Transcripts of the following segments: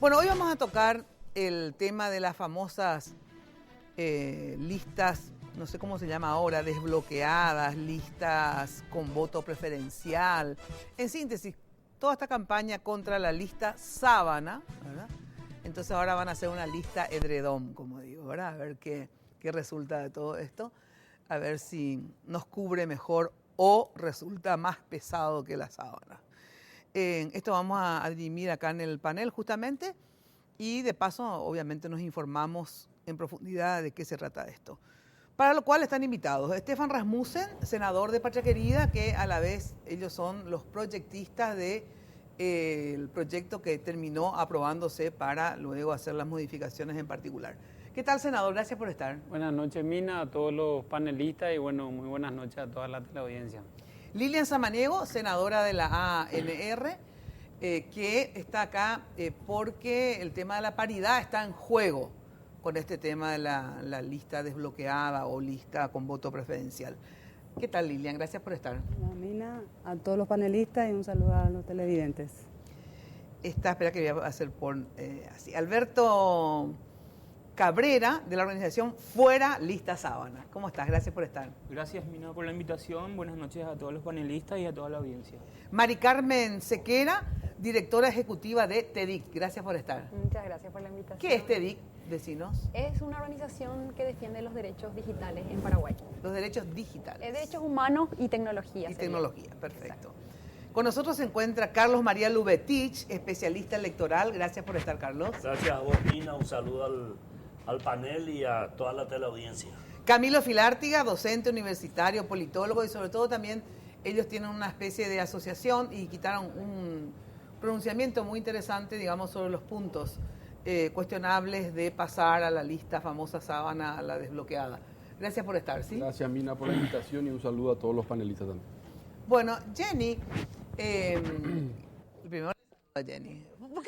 Bueno, hoy vamos a tocar el tema de las famosas listas, no sé cómo se llama ahora, desbloqueadas, listas con voto preferencial. En síntesis, toda esta campaña contra la lista sábana, ¿verdad? Entonces ahora van a hacer una lista edredón, como digo, ¿verdad? A ver qué resulta de todo esto, a ver si nos cubre mejor o resulta más pesado que la sábana. Esto vamos a dirimir acá en el panel justamente y de paso obviamente nos informamos en profundidad de qué se trata esto. Para lo cual están invitados Stefan Rasmussen, senador de Patria Querida, que a la vez ellos son los proyectistas del proyecto que terminó aprobándose para luego hacer las modificaciones en particular. ¿Qué tal, senador? Gracias por estar. Buenas noches, Mina, a todos los panelistas y bueno, muy buenas noches a toda la teleaudiencia. Lilian Samaniego, senadora de la ANR, que está acá porque el tema de la paridad está en juego con este tema de la lista desbloqueada o lista con voto preferencial. ¿Qué tal, Lilian? Gracias por estar. Mina, a todos los panelistas y un saludo a los televidentes. Espera que voy a hacer por así. Alberto Cabrera, de la organización Fuera Lista Sábana. ¿Cómo estás? Gracias por estar. Gracias, Mina, por la invitación. Buenas noches a todos los panelistas y a toda la audiencia. Mari Carmen Sequera, directora ejecutiva de TEDIC. Gracias por estar. Muchas gracias por la invitación. ¿Qué es TEDIC? Decinos. Es una organización que defiende los derechos digitales en Paraguay. Los derechos digitales. Derechos humanos y tecnología. Y tecnología, perfecto. Exacto. Con nosotros se encuentra Carlos María Lubetich, especialista electoral. Gracias por estar, Carlos. Gracias a vos, Mina. Un saludo al panel y a toda la teleaudiencia. Camilo Filártiga, docente universitario, politólogo y sobre todo también ellos tienen una especie de asociación y quitaron un pronunciamiento muy interesante, digamos, sobre los puntos cuestionables de pasar a la lista famosa sábana, a la desbloqueada. Gracias por estar, ¿sí? Gracias, Mina, por la invitación y un saludo a todos los panelistas también. Bueno, Jenny, primero a Jenny. ¿Por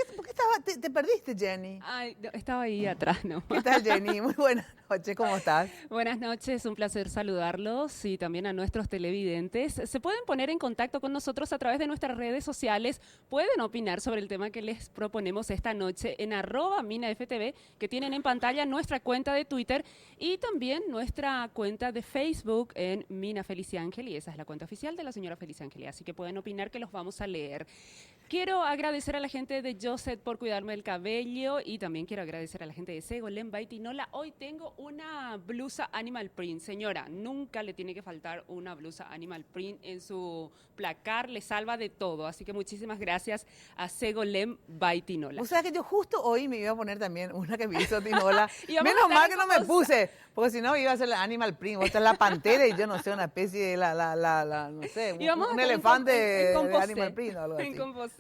qué te perdiste, Jenny? Ay, no, estaba ahí atrás, ¿no? ¿Qué tal, Jenny? Muy buenas noches, ¿cómo estás? Buenas noches, un placer saludarlos y también a nuestros televidentes. Se pueden poner en contacto con nosotros a través de nuestras redes sociales, pueden opinar sobre el tema que les proponemos esta noche en @MinaFTV, que tienen en pantalla nuestra cuenta de Twitter y también nuestra cuenta de Facebook en Mina Feliciángel, y esa es la cuenta oficial de la señora Feliciángel, así que pueden opinar que los vamos a leer. Quiero agradecer a la gente de Joseph por cuidarme el cabello y también quiero agradecer a la gente de Segolem Baitinola. Hoy tengo una blusa Animal Print. Señora, nunca le tiene que faltar una blusa Animal Print en su placar, le salva de todo. Así que muchísimas gracias a Segolem Baitinola. O sea que yo justo hoy me iba a poner también una que me hizo Tinola. Menos mal que no me puse, porque si no iba a ser la Animal Print, o sea, la pantera y yo no sé, una especie de no sé, un elefante de Animal Print o algo así.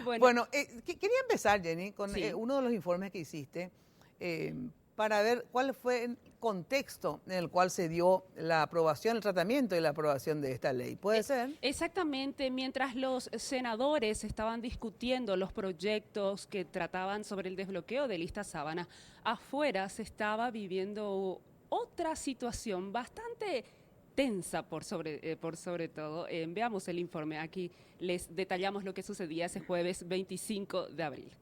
Bueno, quería empezar, Jenny, con uno de los informes que hiciste para ver cuál fue el contexto en el cual se dio la aprobación, el tratamiento y la aprobación de esta ley. ¿Puede ser? Exactamente. Mientras los senadores estaban discutiendo los proyectos que trataban sobre el desbloqueo de lista sábana, afuera se estaba viviendo otra situación bastante tensa por sobre todo. Veamos el informe. Aquí les detallamos lo que sucedía ese jueves 25 de abril.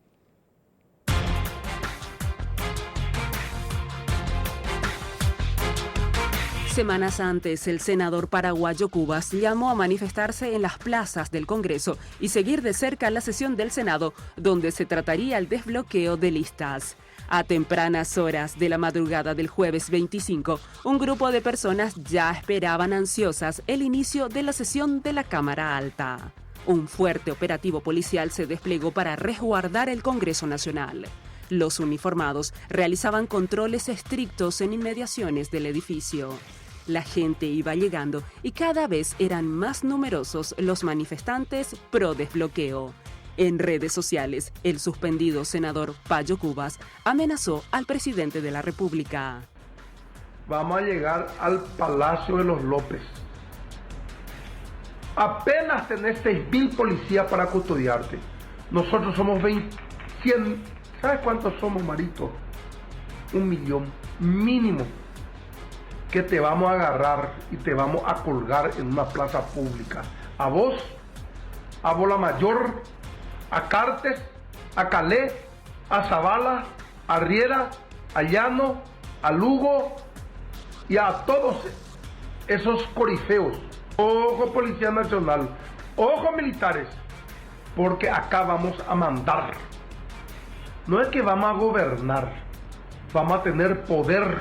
Semanas antes, el senador paraguayo Cubas llamó a manifestarse en las plazas del Congreso y seguir de cerca la sesión del Senado, donde se trataría el desbloqueo de listas. A tempranas horas de la madrugada del jueves 25, un grupo de personas ya esperaban ansiosas el inicio de la sesión de la Cámara Alta. Un fuerte operativo policial se desplegó para resguardar el Congreso Nacional. Los uniformados realizaban controles estrictos en inmediaciones del edificio. La gente iba llegando y cada vez eran más numerosos los manifestantes pro desbloqueo. En redes sociales, el suspendido senador Payo Cubas amenazó al presidente de la República. Vamos a llegar al Palacio de los López. Apenas tenés 6.000 policías para custodiarte. Nosotros somos 100. ¿Sabes cuántos somos, Marito? 1 millón mínimo. Que te vamos a agarrar y te vamos a colgar en una plaza pública. A vos, a Bola Mayor, a Cartes a Calé, a Zavala, a Riera, a Llano, a Lugo y a todos esos corifeos. Ojo Policía Nacional, ojo militares, porque acá vamos a mandar. No es que vamos a gobernar, vamos a tener poder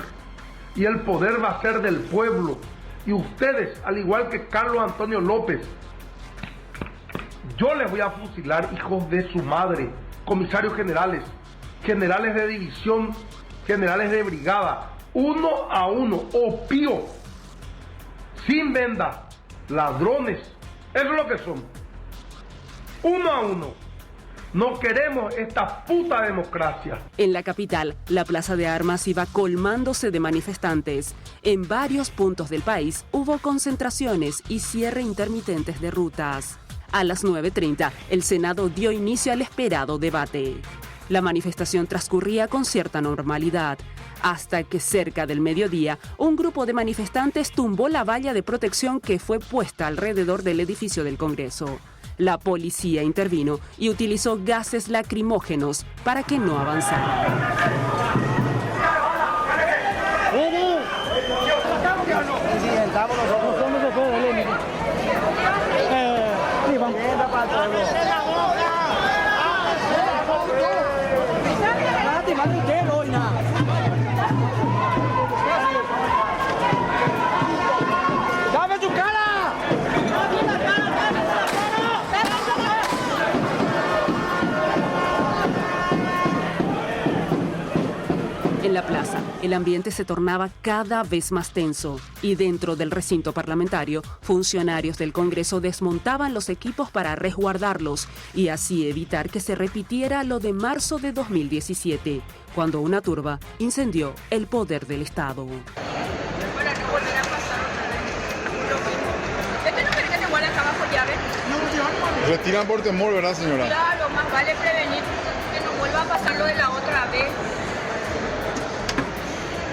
y el poder va a ser del pueblo. Y ustedes, al igual que Carlos Antonio López, yo les voy a fusilar, hijos de su madre, comisarios generales, generales de división, generales de brigada, uno a uno, opío, sin venda, ladrones, eso es lo que son, uno a uno. No queremos esta puta democracia. En la capital, la Plaza de Armas iba colmándose de manifestantes. En varios puntos del país hubo concentraciones y cierre intermitentes de rutas. A las 9:30, el Senado dio inicio al esperado debate. La manifestación transcurría con cierta normalidad, hasta que cerca del mediodía, un grupo de manifestantes tumbó la valla de protección que fue puesta alrededor del edificio del Congreso. La policía intervino y utilizó gases lacrimógenos para que no avanzaran. ¡Dame tu cara! En la plaza, el ambiente se tornaba cada vez más tenso y dentro del recinto parlamentario, funcionarios del Congreso desmontaban los equipos para resguardarlos y así evitar que se repitiera lo de marzo de 2017, cuando una turba incendió el poder del Estado. Para no volver a pasar otra vez lo mismo. ¿Es que no querés que te guarde acá bajo llave? Retiran por temor, ¿verdad, señora? Claro, más vale prevenir que no vuelva a pasar lo de la otra vez.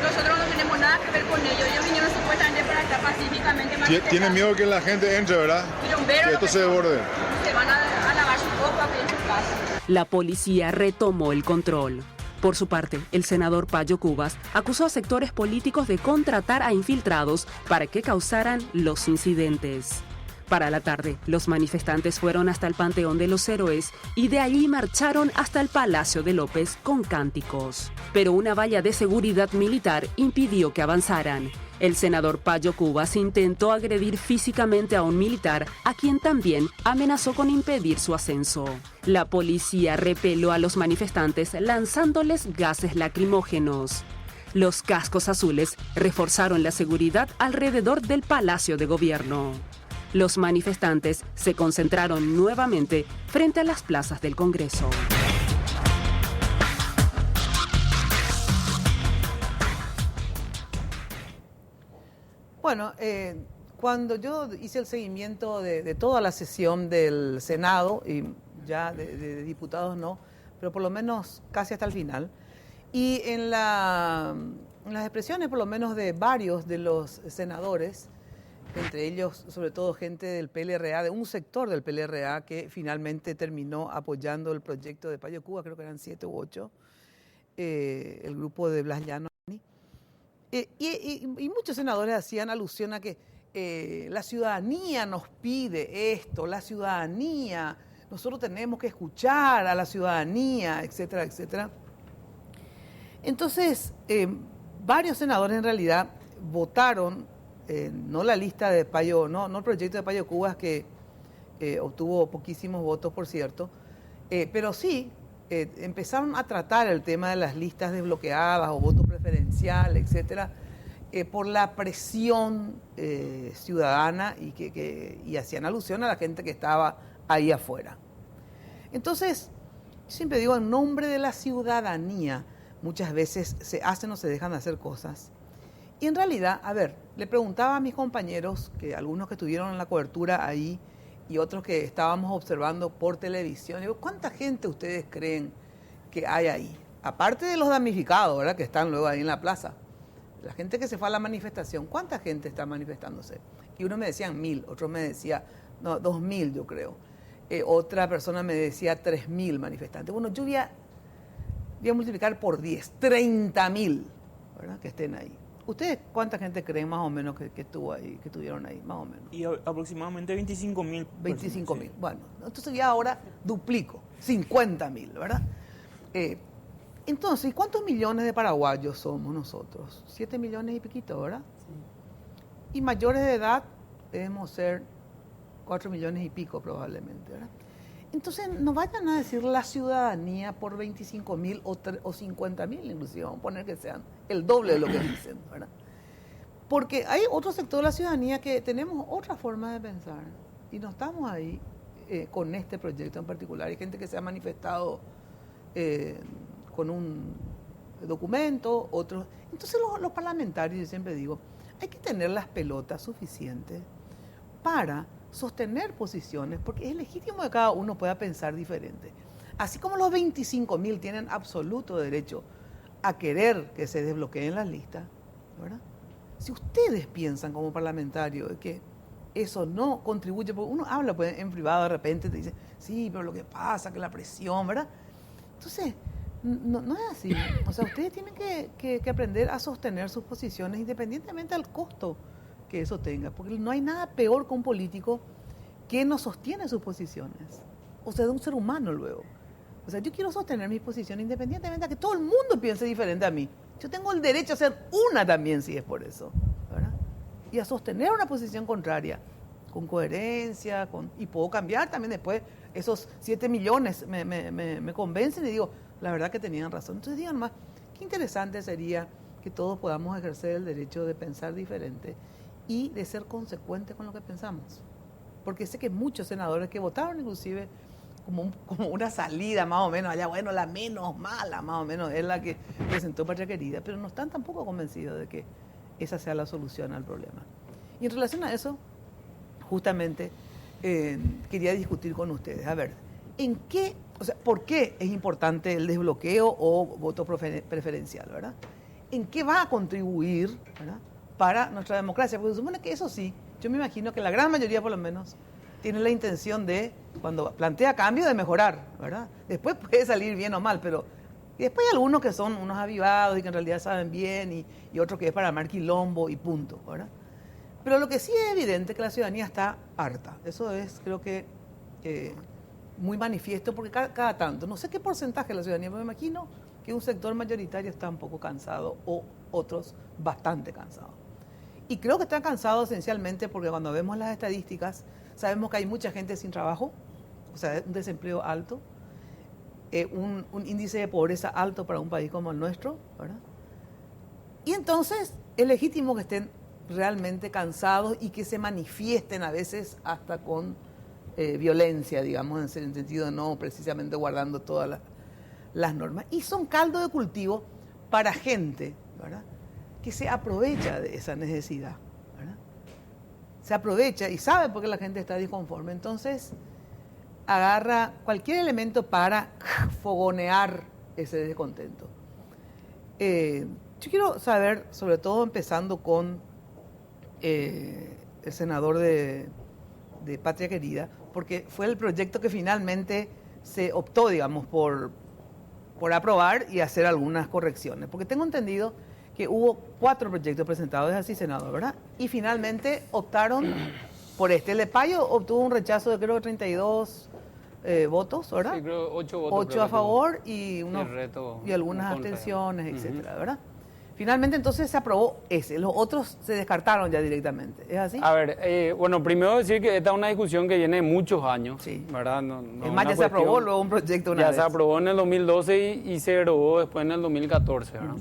Nosotros no tenemos nada que ver con ellos. Ellos vinieron supuestamente para estar pacíficamente. Tienen miedo que la gente entre, ¿verdad? Que esto se desborde. Se van a lavar su copa en su casa. La policía retomó el control. Por su parte, el senador Payo Cubas acusó a sectores políticos de contratar a infiltrados para que causaran los incidentes. Para la tarde, los manifestantes fueron hasta el Panteón de los Héroes y de allí marcharon hasta el Palacio de López con cánticos. Pero una valla de seguridad militar impidió que avanzaran. El senador Payo Cubas intentó agredir físicamente a un militar, a quien también amenazó con impedir su ascenso. La policía repeló a los manifestantes lanzándoles gases lacrimógenos. Los cascos azules reforzaron la seguridad alrededor del Palacio de Gobierno. Los manifestantes se concentraron nuevamente frente a las plazas del Congreso. Bueno, cuando yo hice el seguimiento de toda la sesión del Senado, y ya de diputados no, pero por lo menos casi hasta el final, y en las expresiones por lo menos de varios de los senadores, entre ellos sobre todo gente del PLRA, de un sector del PLRA que finalmente terminó apoyando el proyecto de Payo Cubas, creo que eran 7 u 8, el grupo de Blas Llano. Y muchos senadores hacían alusión a que la ciudadanía nos pide esto, la ciudadanía, nosotros tenemos que escuchar a la ciudadanía, etcétera, etcétera. Entonces, varios senadores en realidad votaron, no la lista de Payo, no el proyecto de Payo Cubas, que obtuvo poquísimos votos, por cierto, pero sí empezaron a tratar el tema de las listas desbloqueadas o voto preferencial, etcétera, por la presión ciudadana y hacían alusión a la gente que estaba ahí afuera. Entonces, siempre digo, en nombre de la ciudadanía, muchas veces se hacen o se dejan de hacer cosas. Y en realidad, a ver, le preguntaba a mis compañeros, que algunos que estuvieron en la cobertura ahí y otros que estábamos observando por televisión, digo, ¿cuánta gente ustedes creen que hay ahí? Aparte de los damnificados, ¿verdad?, que están luego ahí en la plaza. La gente que se fue a la manifestación, ¿cuánta gente está manifestándose? Y uno me decían 1000, otro me decía, no, 2000 yo creo. Otra persona me decía 3.000 manifestantes. Bueno, yo voy a multiplicar por 10, 30.000, ¿verdad? Que estén ahí. ¿Ustedes cuánta gente creen más o menos que estuvo ahí, que estuvieron ahí, más o menos? Y aproximadamente 25.000. 25.000, sí. bueno. Entonces ya ahora duplico, 50.000, ¿verdad? Entonces, ¿cuántos millones de paraguayos somos nosotros? 7 millones y piquito, ¿verdad? Sí. Y mayores de edad debemos ser 4 millones y pico probablemente, ¿verdad? Entonces, no vayan a decir la ciudadanía por 25.000 o 50.000, inclusive, vamos a poner que sean el doble de lo que dicen, ¿verdad? Porque hay otro sector de la ciudadanía que tenemos otra forma de pensar y no estamos ahí con este proyecto en particular. Hay gente que se ha manifestado con un documento, otros. Entonces, los parlamentarios, yo siempre digo, hay que tener las pelotas suficientes para sostener posiciones, porque es legítimo que cada uno pueda pensar diferente. Así como los 25.000 tienen absoluto derecho a querer que se desbloqueen las listas, ¿verdad? Si ustedes piensan como parlamentarios que eso no contribuye, porque uno habla pues, en privado de repente, te dice, sí, pero lo que pasa, que la presión, ¿verdad? Entonces, no es así. O sea, ustedes tienen que aprender a sostener sus posiciones independientemente del costo que eso tenga, porque no hay nada peor que un político que no sostiene sus posiciones, o sea, de un ser humano luego. O sea, yo quiero sostener mis posiciones independientemente de que todo el mundo piense diferente a mí. Yo tengo el derecho a ser una también, si es por eso, ¿verdad? Y a sostener una posición contraria, con coherencia, y puedo cambiar también después. Esos 7 millones me convencen y digo, la verdad que tenían razón. Entonces digan más, qué interesante sería que todos podamos ejercer el derecho de pensar diferente y de ser consecuentes con lo que pensamos. Porque sé que muchos senadores que votaron inclusive como una salida más o menos allá, bueno, la menos mala más o menos es la que presentó Patria Querida, pero no están tampoco convencidos de que esa sea la solución al problema. Y en relación a eso, justamente quería discutir con ustedes, a ver, ¿por qué es importante el desbloqueo o voto preferencial, ¿verdad? ¿En qué va a contribuir, ¿verdad?, para nuestra democracia? Porque se supone que eso sí, yo me imagino que la gran mayoría por lo menos tiene la intención de, cuando plantea cambio, de mejorar, ¿verdad? Después puede salir bien o mal, pero y después hay algunos que son unos avivados y que en realidad saben bien y otros que es para armar quilombo y punto, ¿verdad? Pero lo que sí es evidente es que la ciudadanía está harta. Eso es, creo que, muy manifiesto, porque cada tanto, no sé qué porcentaje de la ciudadanía, pero me imagino que un sector mayoritario está un poco cansado o otros bastante cansados. Y creo que están cansados esencialmente porque cuando vemos las estadísticas sabemos que hay mucha gente sin trabajo, o sea, un desempleo alto, un índice de pobreza alto para un país como el nuestro, ¿verdad? Y entonces es legítimo que estén realmente cansados y que se manifiesten a veces hasta con violencia, digamos, en el sentido de no precisamente guardando todas las normas. Y son caldo de cultivo para gente, ¿verdad?, que se aprovecha de esa necesidad, ¿verdad? Se aprovecha y sabe por qué la gente está disconforme. Entonces, agarra cualquier elemento para fogonear ese descontento. Yo quiero saber, sobre todo empezando con el senador de Patria Querida, porque fue el proyecto que finalmente se optó, digamos, por aprobar y hacer algunas correcciones. Porque tengo entendido que hubo 4 proyectos presentados, es así, senador, ¿verdad? Y finalmente optaron por este. El de Payo obtuvo un rechazo de creo que 32 votos, ¿verdad? Sí, creo 8 votos. 8 a favor y algunas contra, abstenciones, etcétera, ¿verdad? Finalmente entonces se aprobó ese, los otros se descartaron ya directamente, ¿es así? A ver, bueno, primero decir que esta es una discusión que viene de muchos años, sí, ¿verdad? Es más, ya se aprobó luego un proyecto una vez. Ya se aprobó en el 2012 y se derogó después en el 2014, ¿verdad?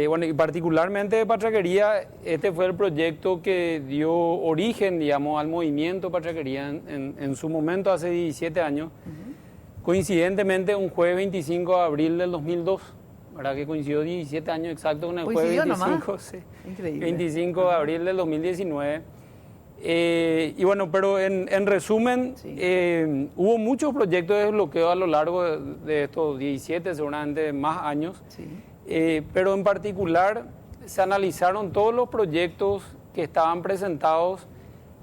Bueno, y particularmente de Patria Querida, este fue el proyecto que dio origen, digamos, al movimiento Patria Querida en su momento, hace 17 años, coincidentemente un jueves 25 de abril del 2002, ¿verdad? Que coincidió 17 años exactos con el jueves 25, sí, 25 de abril del 2019. Y bueno, pero en resumen, sí, hubo muchos proyectos de desbloqueo a lo largo de estos 17, seguramente más años. Sí. Pero en particular se analizaron todos los proyectos que estaban presentados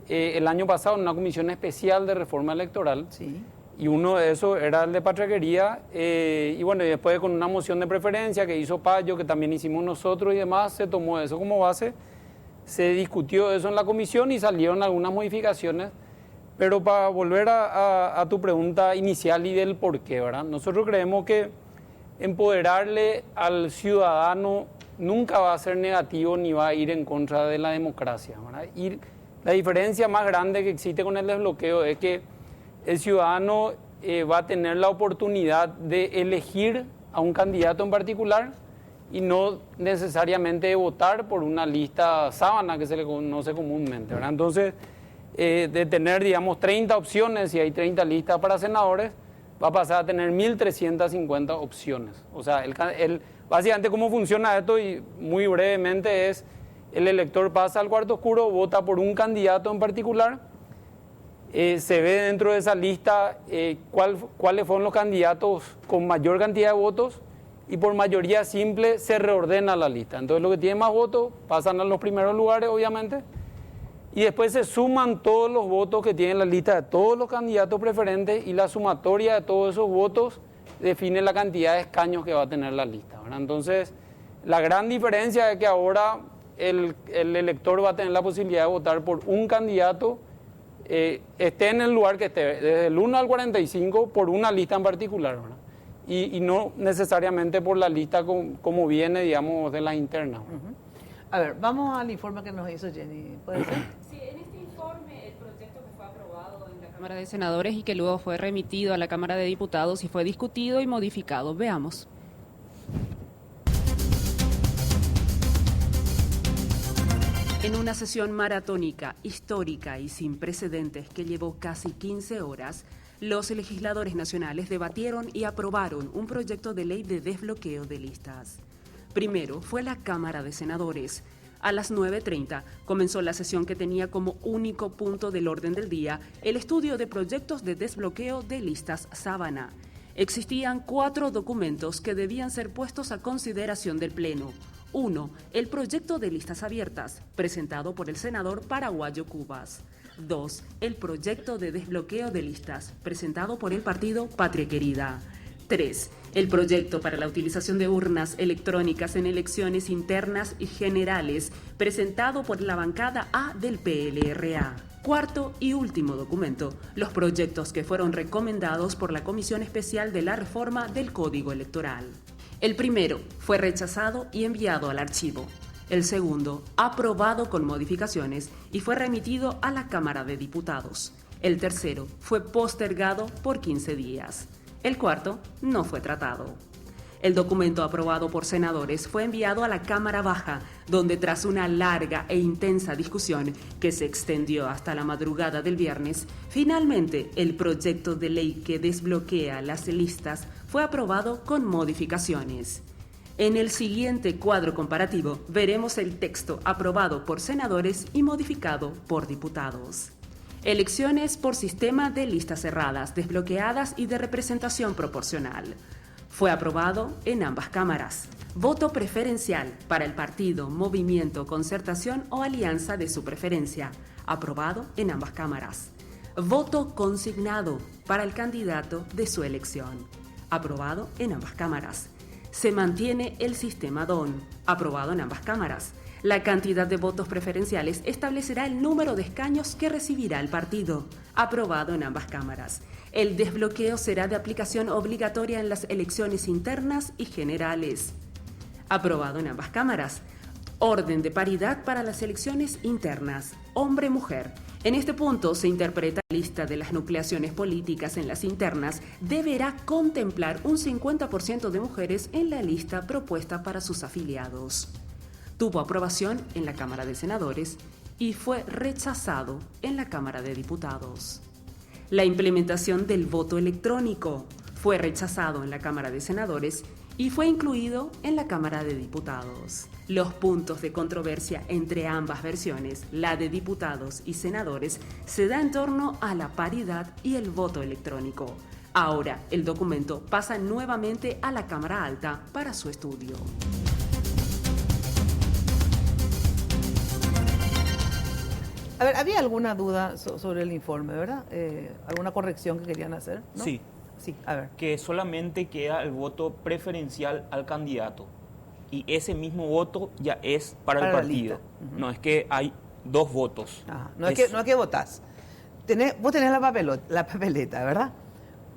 el año pasado en una comisión especial de reforma electoral. Sí. Y uno de esos era el de Patraquería. Y bueno, y después con una moción de preferencia que hizo Payo, que también hicimos nosotros y demás, se tomó eso como base. Se discutió eso en la comisión y salieron algunas modificaciones. Pero para volver a tu pregunta inicial y del por qué, ¿verdad? Nosotros creemos que empoderarle al ciudadano nunca va a ser negativo ni va a ir en contra de la democracia, ¿verdad? Y la diferencia más grande que existe con el desbloqueo es que el ciudadano va a tener la oportunidad de elegir a un candidato en particular y no necesariamente de votar por una lista sábana que se le conoce comúnmente, ¿verdad? Entonces, de tener, digamos, 30 opciones, y hay 30 listas para senadores, va a pasar a tener 1.350 opciones. O sea, básicamente cómo funciona esto, y muy brevemente, es el elector pasa al cuarto oscuro, vota por un candidato en particular, se ve dentro de esa lista cuáles fueron los candidatos con mayor cantidad de votos, y por mayoría simple se reordena la lista. Entonces los que tienen más votos pasan a los primeros lugares, obviamente, y después se suman todos los votos que tienen la lista de todos los candidatos preferentes, y la sumatoria de todos esos votos define la cantidad de escaños que va a tener la lista, ¿verdad? Entonces, la gran diferencia es que ahora el elector va a tener la posibilidad de votar por un candidato, esté en el lugar que esté, desde el 1 al 45, por una lista en particular, ¿verdad? Y no necesariamente por la lista como viene, digamos, de las internas. A ver, vamos al informe que nos hizo Jenny. ¿Puede ser? Sí, en este informe, el proyecto que fue aprobado en la Cámara de Senadores y que luego fue remitido a la Cámara de Diputados y fue discutido y modificado. Veamos. En una sesión maratónica, histórica y sin precedentes que llevó casi 15 horas, los legisladores nacionales debatieron y aprobaron un proyecto de ley de desbloqueo de listas. Primero fue la Cámara de Senadores. A las 9:30 comenzó la sesión que tenía como único punto del orden del día el estudio de proyectos de desbloqueo de listas sábana. Existían 4 documentos que debían ser puestos a consideración del Pleno. 1. El proyecto de listas abiertas, presentado por el senador paraguayo Cubas. 2. El proyecto de desbloqueo de listas, presentado por el partido Patria Querida. 3. El proyecto para la utilización de urnas electrónicas en elecciones internas y generales, presentado por la bancada A del PLRA. Cuarto y último documento, los proyectos que fueron recomendados por la Comisión Especial de la Reforma del Código Electoral. El primero fue rechazado y enviado al archivo. El segundo, aprobado con modificaciones y fue remitido a la Cámara de Diputados. El tercero fue postergado por 15 días. El cuarto no fue tratado. El documento aprobado por senadores fue enviado a la Cámara Baja, donde tras una larga e intensa discusión que se extendió hasta la madrugada del viernes, finalmente el proyecto de ley que desbloquea las listas fue aprobado con modificaciones. En el siguiente cuadro comparativo veremos el texto aprobado por senadores y modificado por diputados. Elecciones por sistema de listas cerradas, desbloqueadas y de representación proporcional. Fue aprobado en ambas cámaras. Voto preferencial para el partido, movimiento, concertación o alianza de su preferencia. Aprobado en ambas cámaras. Voto consignado para el candidato de su elección. Aprobado en ambas cámaras. Se mantiene el sistema DON. Aprobado en ambas cámaras. La cantidad de votos preferenciales establecerá el número de escaños que recibirá el partido. Aprobado en ambas cámaras. El desbloqueo será de aplicación obligatoria en las elecciones internas y generales. Aprobado en ambas cámaras. Orden de paridad para las elecciones internas. Hombre-mujer. En este punto se interpreta la lista de las nucleaciones políticas en las internas deberá contemplar un 50% de mujeres en la lista propuesta para sus afiliados. Tuvo aprobación en la Cámara de Senadores y fue rechazado en la Cámara de Diputados. La implementación del voto electrónico fue rechazado en la Cámara de Senadores y fue incluido en la Cámara de Diputados. Los puntos de controversia entre ambas versiones, la de diputados y senadores, se da en torno a la paridad y el voto electrónico. Ahora, el documento pasa nuevamente a la Cámara Alta para su estudio. A ver, ¿había alguna duda sobre el informe, verdad? ¿Alguna corrección que querían hacer? ¿No? Sí. Sí, a ver. Que solamente queda el voto preferencial al candidato. Y ese mismo voto ya es para el la partido. lista. No es que hay 2 votos. Ajá. No es que votás. Vos tenés la papeleta, ¿verdad?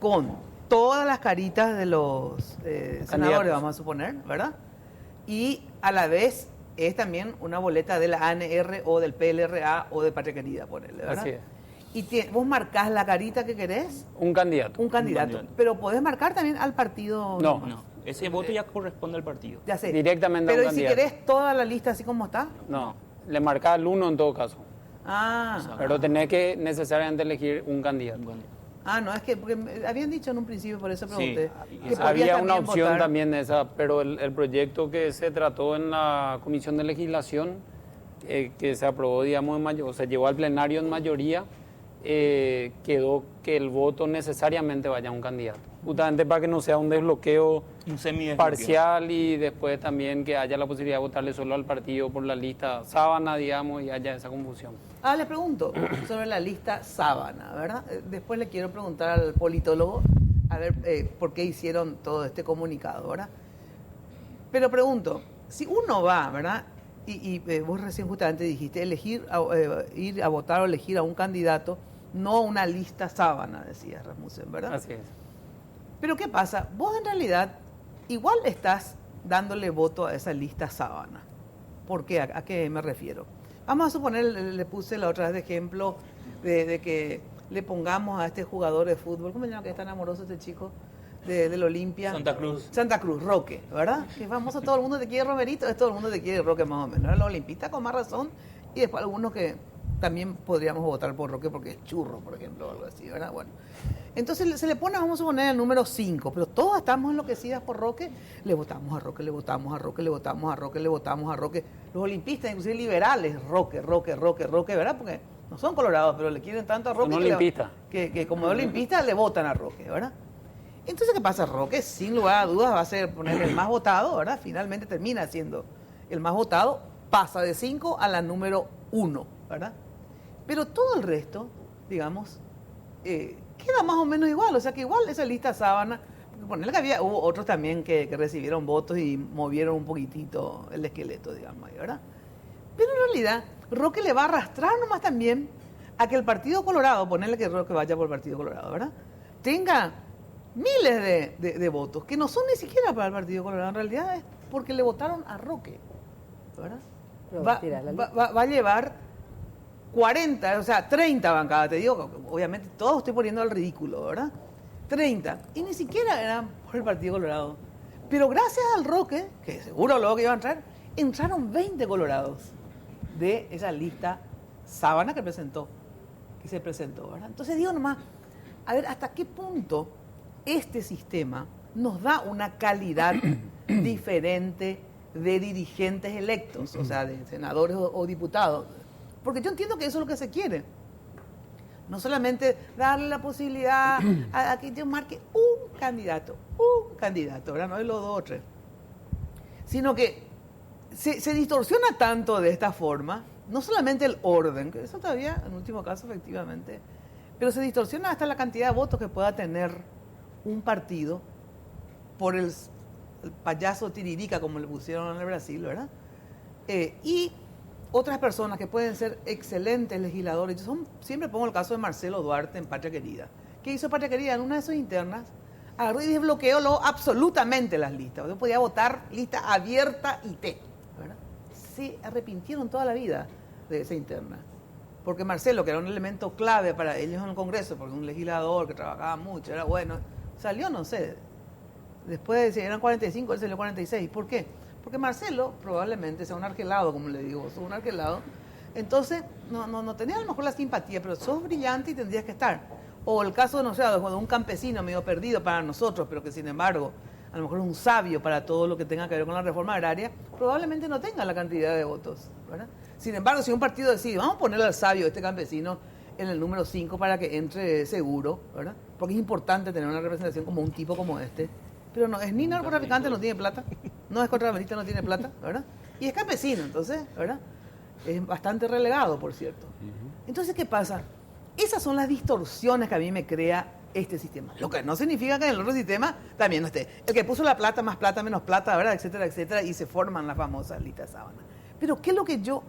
Con todas las caritas de los senadores, vamos a suponer, ¿verdad? Y a la vez es también una boleta de la ANR o del PLRA o de Patria Querida, ponerle, ¿verdad? Así es. Y vos marcás la carita que querés. Un candidato. Un candidato. Pero podés marcar también al partido. No. No, ese voto ya corresponde al partido. Ya sé. Directamente a un Pero ¿y si candidato. querés toda la lista así como está? No, le marcás al uno en todo caso. Ah. Pero tenés que necesariamente elegir un candidato. Ah, no, es que porque habían dicho en un principio, por eso pregunté. Sí, que podías había una también opción votar. también de esa, pero el proyecto que se trató en la Comisión de Legislación, que se aprobó, digamos, o se llevó al plenario en mayoría, quedó que el voto necesariamente vaya a un candidato. Justamente para que no sea un desbloqueo parcial y después también que haya la posibilidad de votarle solo al partido por la lista sábana, digamos, y haya esa confusión. Ah, le pregunto sobre la lista sábana, ¿verdad? Después le quiero preguntar al politólogo a ver por qué hicieron todo este comunicado, ¿verdad? Pero pregunto, si uno va, ¿verdad? Y vos recién justamente dijiste, ir a votar o elegir a un candidato, no una lista sábana, decía Rasmussen, ¿verdad? Así es. Pero ¿qué pasa? Vos en realidad igual estás dándole voto a esa lista sábana. ¿Por qué? ¿A qué me refiero? Vamos a suponer, le puse la otra vez de ejemplo de que le pongamos a este jugador de fútbol, ¿cómo se llama que es tan amoroso este chico? Del Olimpia. Santa Cruz, Roque, ¿verdad? Que es famoso, todo el mundo te quiere Romerito, todo el mundo te quiere Roque más o menos. Los olimpistas con más razón y después algunos que también podríamos votar por Roque porque es churro, por ejemplo, o algo así, ¿verdad? Bueno. Entonces se le pone, vamos a poner el número 5, pero todos estamos enloquecidas por Roque, le votamos a Roque, le votamos a Roque, le votamos a Roque, le votamos a Roque. Los olimpistas, inclusive liberales, Roque, ¿verdad? Porque no son colorados, pero le quieren tanto a Roque que como olimpista le votan a Roque, ¿verdad? Entonces, ¿qué pasa? Roque, sin lugar a dudas, va a ser poner el más votado, ¿verdad? Finalmente termina siendo el más votado, pasa de 5 a la número 1, ¿verdad? Pero todo el resto, digamos, queda más o menos igual. O sea que igual esa lista sábana, porque ponerle que hubo otros también que recibieron votos y movieron un poquitito el esqueleto, digamos, ¿verdad? Pero en realidad, Roque le va a arrastrar nomás también a que el Partido Colorado, ponerle que Roque vaya por el Partido Colorado, ¿verdad? Tenga miles de votos, que no son ni siquiera para el Partido Colorado, en realidad es porque le votaron a Roque, ¿verdad? Va a llevar 40, o sea, 30 bancadas, te digo, obviamente todos estoy poniendo al ridículo, ¿verdad? 30, y ni siquiera eran por el Partido Colorado. Pero gracias al Roque, que seguro luego que iba a entrar, entraron 20 colorados de esa lista sábana que se presentó, ¿verdad? Entonces digo nomás, a ver, ¿hasta qué punto este sistema nos da una calidad diferente de dirigentes electos, o sea, de senadores o diputados? Porque yo entiendo que eso es lo que se quiere. No solamente darle la posibilidad a que yo marque un candidato, ¿verdad? No es los 2 o 3. Sino que se distorsiona tanto de esta forma, no solamente el orden, que eso todavía, en último caso, efectivamente, pero se distorsiona hasta la cantidad de votos que pueda tener un partido por el payaso tiririca, como le pusieron en el Brasil, ¿verdad? Y otras personas que pueden ser excelentes legisladores. Yo siempre pongo el caso de Marcelo Duarte en Patria Querida. ¿Qué hizo Patria Querida? En una de sus internas, agarró y desbloqueó absolutamente las listas. Yo podía votar lista abierta y T, ¿verdad? Se arrepintieron toda la vida de esa interna. Porque Marcelo, que era un elemento clave para ellos en el Congreso, porque un legislador que trabajaba mucho, era bueno, salió, no sé, después de si eran 45, él salió 46. ¿Por qué? Porque Marcelo probablemente sea un argelado, como le digo, sos un argelado. Entonces, no tenía a lo mejor la simpatía, pero sos brillante y tendrías que estar. O el caso, no sé, de un campesino medio perdido para nosotros, pero que sin embargo, a lo mejor es un sabio para todo lo que tenga que ver con la reforma agraria, probablemente no tenga la cantidad de votos, ¿verdad? Sin embargo, si un partido decide, vamos a ponerle al sabio este campesino en el número 5 para que entre seguro, ¿verdad? Porque es importante tener una representación como un tipo como este. Pero no, es ni narcotraficante, no tiene plata, no es contrabandista, no tiene plata, ¿verdad? Y es campesino, entonces, ¿verdad? Es bastante relegado, por cierto. Entonces, ¿qué pasa? Esas son las distorsiones que a mí me crea este sistema. Lo que no significa que en el otro sistema también no esté. El que puso la plata, más plata, menos plata, ¿verdad? Etcétera, etcétera, y se forman las famosas listas sábana. Pero, ¿qué es lo que yo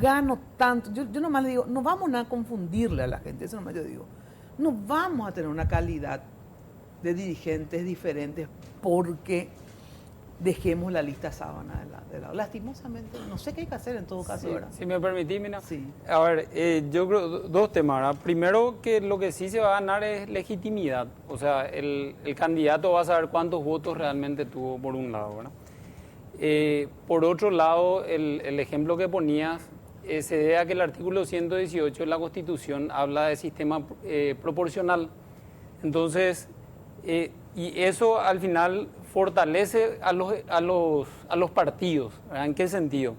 gano tanto? Yo nomás le digo, no vamos a confundirle a la gente, eso nomás yo digo. No vamos a tener una calidad de dirigentes diferentes porque dejemos la lista sábana de lado. Lastimosamente, no sé qué hay que hacer en todo caso, Sí, ¿verdad? si me permitís, mira. Sí. A ver, yo creo dos temas, ¿verdad? Primero, que lo que sí se va a ganar es legitimidad. O sea, el candidato va a saber cuántos votos realmente tuvo, por un lado, ¿verdad? Por otro lado, el ejemplo que ponías se debe a que el artículo 118 de la Constitución habla de sistema proporcional. Entonces, y eso al final fortalece a los partidos, ¿verdad? ¿En qué sentido?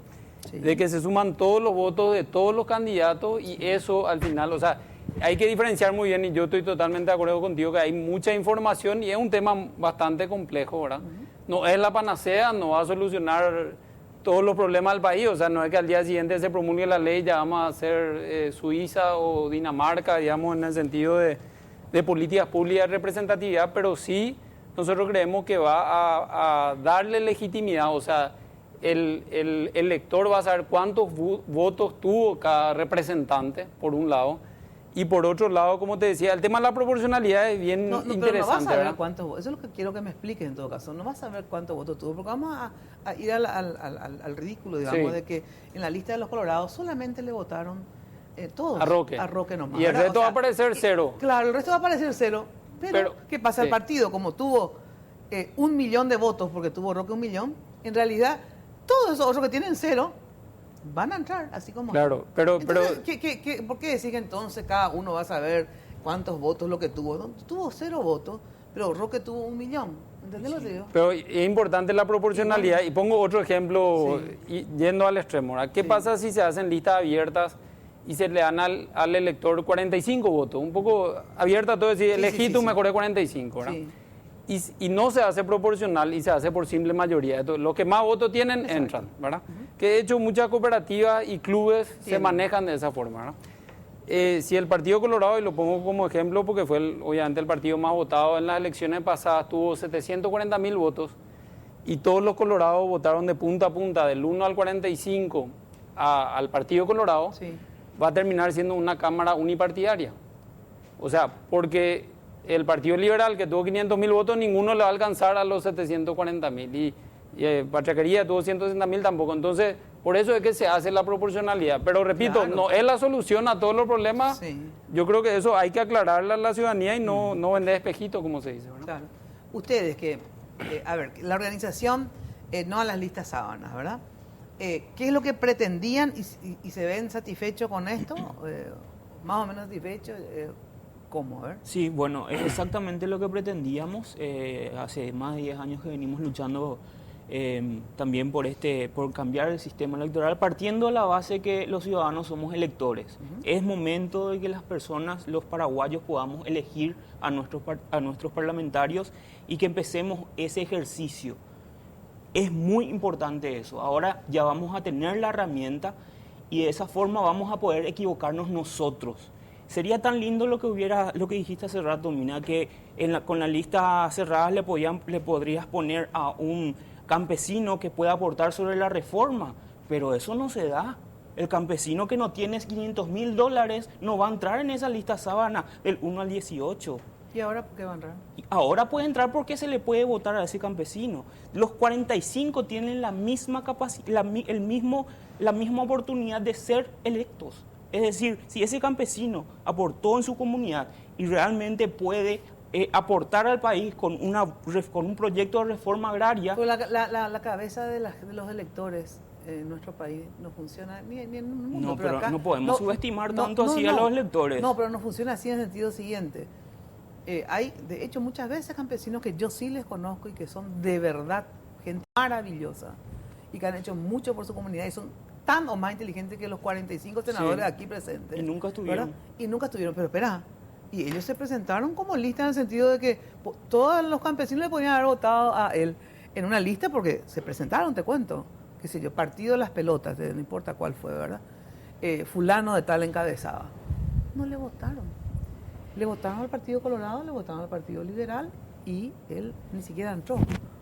Sí. De que se suman todos los votos de todos los candidatos y eso al final, o sea, hay que diferenciar muy bien y yo estoy totalmente de acuerdo contigo que hay mucha información y es un tema bastante complejo, ¿verdad? No es la panacea, no va a solucionar todos los problemas del país, o sea, no es que al día siguiente se promulgue la ley ya vamos a ser Suiza o Dinamarca, digamos, en el sentido de políticas públicas de representatividad, pero sí nosotros creemos que va a darle legitimidad, o sea, el elector va a saber cuántos votos tuvo cada representante, por un lado, y por otro lado, como te decía, el tema de la proporcionalidad es bien interesante. Pero no vas a saber ¿verdad? cuántos votos, eso es lo que quiero que me expliques en todo caso, no vas a saber cuántos votos tuvo, porque vamos a ir al ridículo, digamos, Sí. de que en la lista de los colorados solamente le votaron todos A Roque nomás. Y el ¿verdad? resto va a aparecer cero. Claro, el resto va a aparecer cero, pero ¿qué pasa? sí. El partido, como tuvo 1 millón de votos, porque tuvo Roque 1 millón, en realidad todos esos otros que tienen cero van a entrar, así como... Claro, pero... Entonces, ¿por qué decir que entonces cada uno va a saber cuántos votos lo que tuvo? ¿No? Tuvo 0 votos, pero Roque tuvo 1 millón. ¿Entendés lo que digo? Pero es importante la proporcionalidad. Y pongo otro ejemplo, yendo al extremo, ¿verdad? ¿Qué pasa si se hacen listas abiertas y se le dan al elector 45 votos? Un poco abierta, todo decir, elegí tú mejor de 45, ¿verdad? Sí. Y no se hace proporcional y se hace por simple mayoría. Entonces, los que más votos tienen, entran, ¿verdad? Que de hecho muchas cooperativas y clubes se manejan de esa forma, ¿verdad? Si el Partido Colorado, y lo pongo como ejemplo porque fue obviamente el partido más votado en las elecciones pasadas, tuvo 740.000 votos y todos los colorados votaron de punta a punta, del 1 al 45 al Partido Colorado, va a terminar siendo una cámara unipartidaria. O sea, porque el Partido Liberal, que tuvo 500.000 votos, ninguno le va a alcanzar a los 740.000 y Pachaquería tuvo 160.000 tampoco. Entonces, por eso es que se hace la proporcionalidad. Pero repito, claro, no es la solución a todos los problemas. Yo creo que eso hay que aclararle a la ciudadanía y no vender espejitos, como se dice, ¿verdad? Claro. Ustedes que, a ver, la organización, no a las listas sábanas, ¿verdad? ¿Qué es lo que pretendían y se ven satisfechos con esto? ¿Más o menos satisfechos? ¿Cómo? A ver. Sí, bueno, es exactamente lo que pretendíamos. Hace más de 10 años que venimos luchando también por cambiar el sistema electoral, partiendo de la base que los ciudadanos somos electores. Es momento de que las personas, los paraguayos, podamos elegir a nuestros parlamentarios y que empecemos ese ejercicio. Es muy importante eso. Ahora ya vamos a tener la herramienta y de esa forma vamos a poder equivocarnos nosotros. Sería tan lindo lo que dijiste hace rato, Mina, que con la lista cerrada le podrías poner a un campesino que pueda aportar sobre la reforma, pero eso no se da. El campesino que no tiene $500.000 no va a entrar en esa lista sábana del 1 al 18. ¿Y ahora por qué va a entrar? Ahora puede entrar porque se le puede votar a ese campesino. Los 45 tienen la misma capacidad, la misma oportunidad de ser electos. Es decir, si ese campesino aportó en su comunidad y realmente puede aportar al país con un proyecto de reforma agraria... Pues la cabeza de los electores en nuestro país no funciona ni en el mundo. No, pero acá, no podemos subestimar tanto así a los electores. No, pero no funciona así en el sentido siguiente. Hay, de hecho, muchas veces campesinos que yo sí les conozco y que son de verdad gente maravillosa y que han hecho mucho por su comunidad y son tan o más inteligentes que los 45 senadores aquí presentes. Y nunca estuvieron. ¿verdad? Y nunca estuvieron, pero espera, y ellos se presentaron como lista en el sentido de que todos los campesinos le podían haber votado a él en una lista porque se presentaron, te cuento, qué sé yo, partido de las pelotas, no importa cuál fue, ¿verdad? fulano de tal encabezaba. No le votaron. Le votaron al Partido Colorado, le votaron al Partido Liberal y él ni siquiera entró.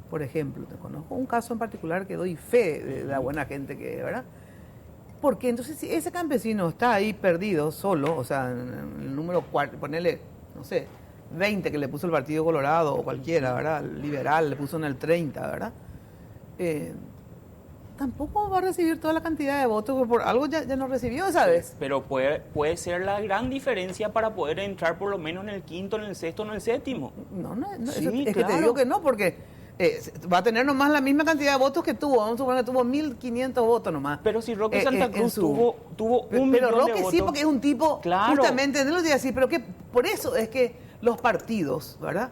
Por ejemplo, te conozco un caso en particular que doy fe de la buena gente que es, ¿verdad? Porque entonces si ese campesino está ahí perdido, solo, o sea, en el número 4, ponele, no sé, 20 que le puso el Partido Colorado o cualquiera, ¿verdad? El Liberal le puso en el 30, ¿verdad? Tampoco va a recibir toda la cantidad de votos, porque por algo ya no recibió, ¿sabes? Pero puede ser la gran diferencia para poder entrar por lo menos en el quinto, en el sexto, en el séptimo. No, sí, es que te digo que no, porque va a tener nomás la misma cantidad de votos que tuvo. Vamos a suponer que tuvo 1.500 votos nomás. Pero si Roque Santa Cruz tuvo un millón pero Roque de votos. sí, porque es un tipo, claro, justamente, no lo digo así, pero que por eso es que los partidos, ¿verdad?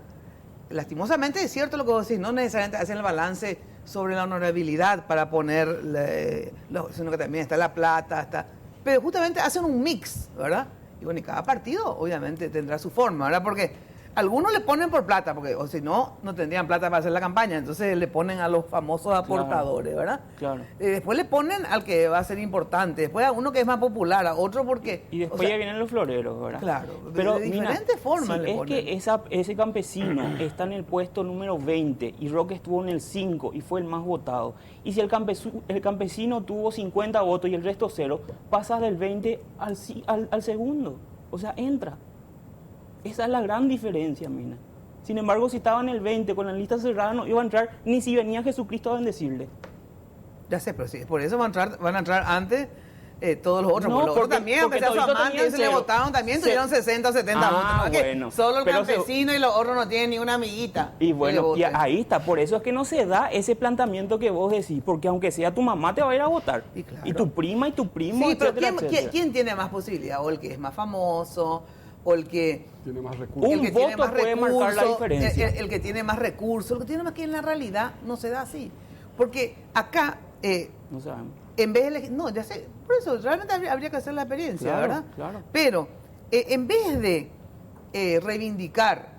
Lastimosamente es cierto lo que vos decís, no necesariamente hacen el balance sobre la honorabilidad para poner, sino que también está la plata, pero justamente hacen un mix, ¿verdad? Y bueno, y cada partido obviamente tendrá su forma, ¿verdad? Porque algunos le ponen por plata, porque o si no, no tendrían plata para hacer la campaña, entonces le ponen a los famosos aportadores, ¿verdad? Claro. Después le ponen al que va a ser importante, después a uno que es más popular, a otro porque... Y después ya vienen los floreros, ¿verdad? Claro, pero de diferentes formas si le es ponen. que ese campesino está en el puesto número 20 y Roque estuvo en el 5 y fue el más votado, y si el campesino tuvo 50 votos y el resto 0, pasa del 20 al segundo, o sea, entra. Esa es la gran diferencia, Mina. Sin embargo, si estaba en el 20 con la lista cerrada, no iba a entrar ni si venía Jesucristo a bendecirle. Ya sé, pero sí, por eso van a entrar antes todos los otros. No, los otros también, aunque sea su amante, ellos le votaron también, tuvieron 60 o 70 votos. ¿No? Bueno, solo el campesino y los otros no tienen ni una amiguita. Y bueno, y ahí está, por eso es que no se da ese planteamiento que vos decís, porque aunque sea tu mamá te va a ir a votar. Y, claro, y tu prima y tu primo, sí, etcétera, pero ¿quién tiene más posibilidad? O el que es más famoso, o el que tiene más recursos. Un voto puede marcar la diferencia. El que tiene más recursos, el que tiene más, que en la realidad no se da así. Porque acá, no sabemos. En vez de elegir, no, ya sé, por eso realmente habría que hacer la experiencia, claro, ¿verdad? Claro. Pero en vez de reivindicar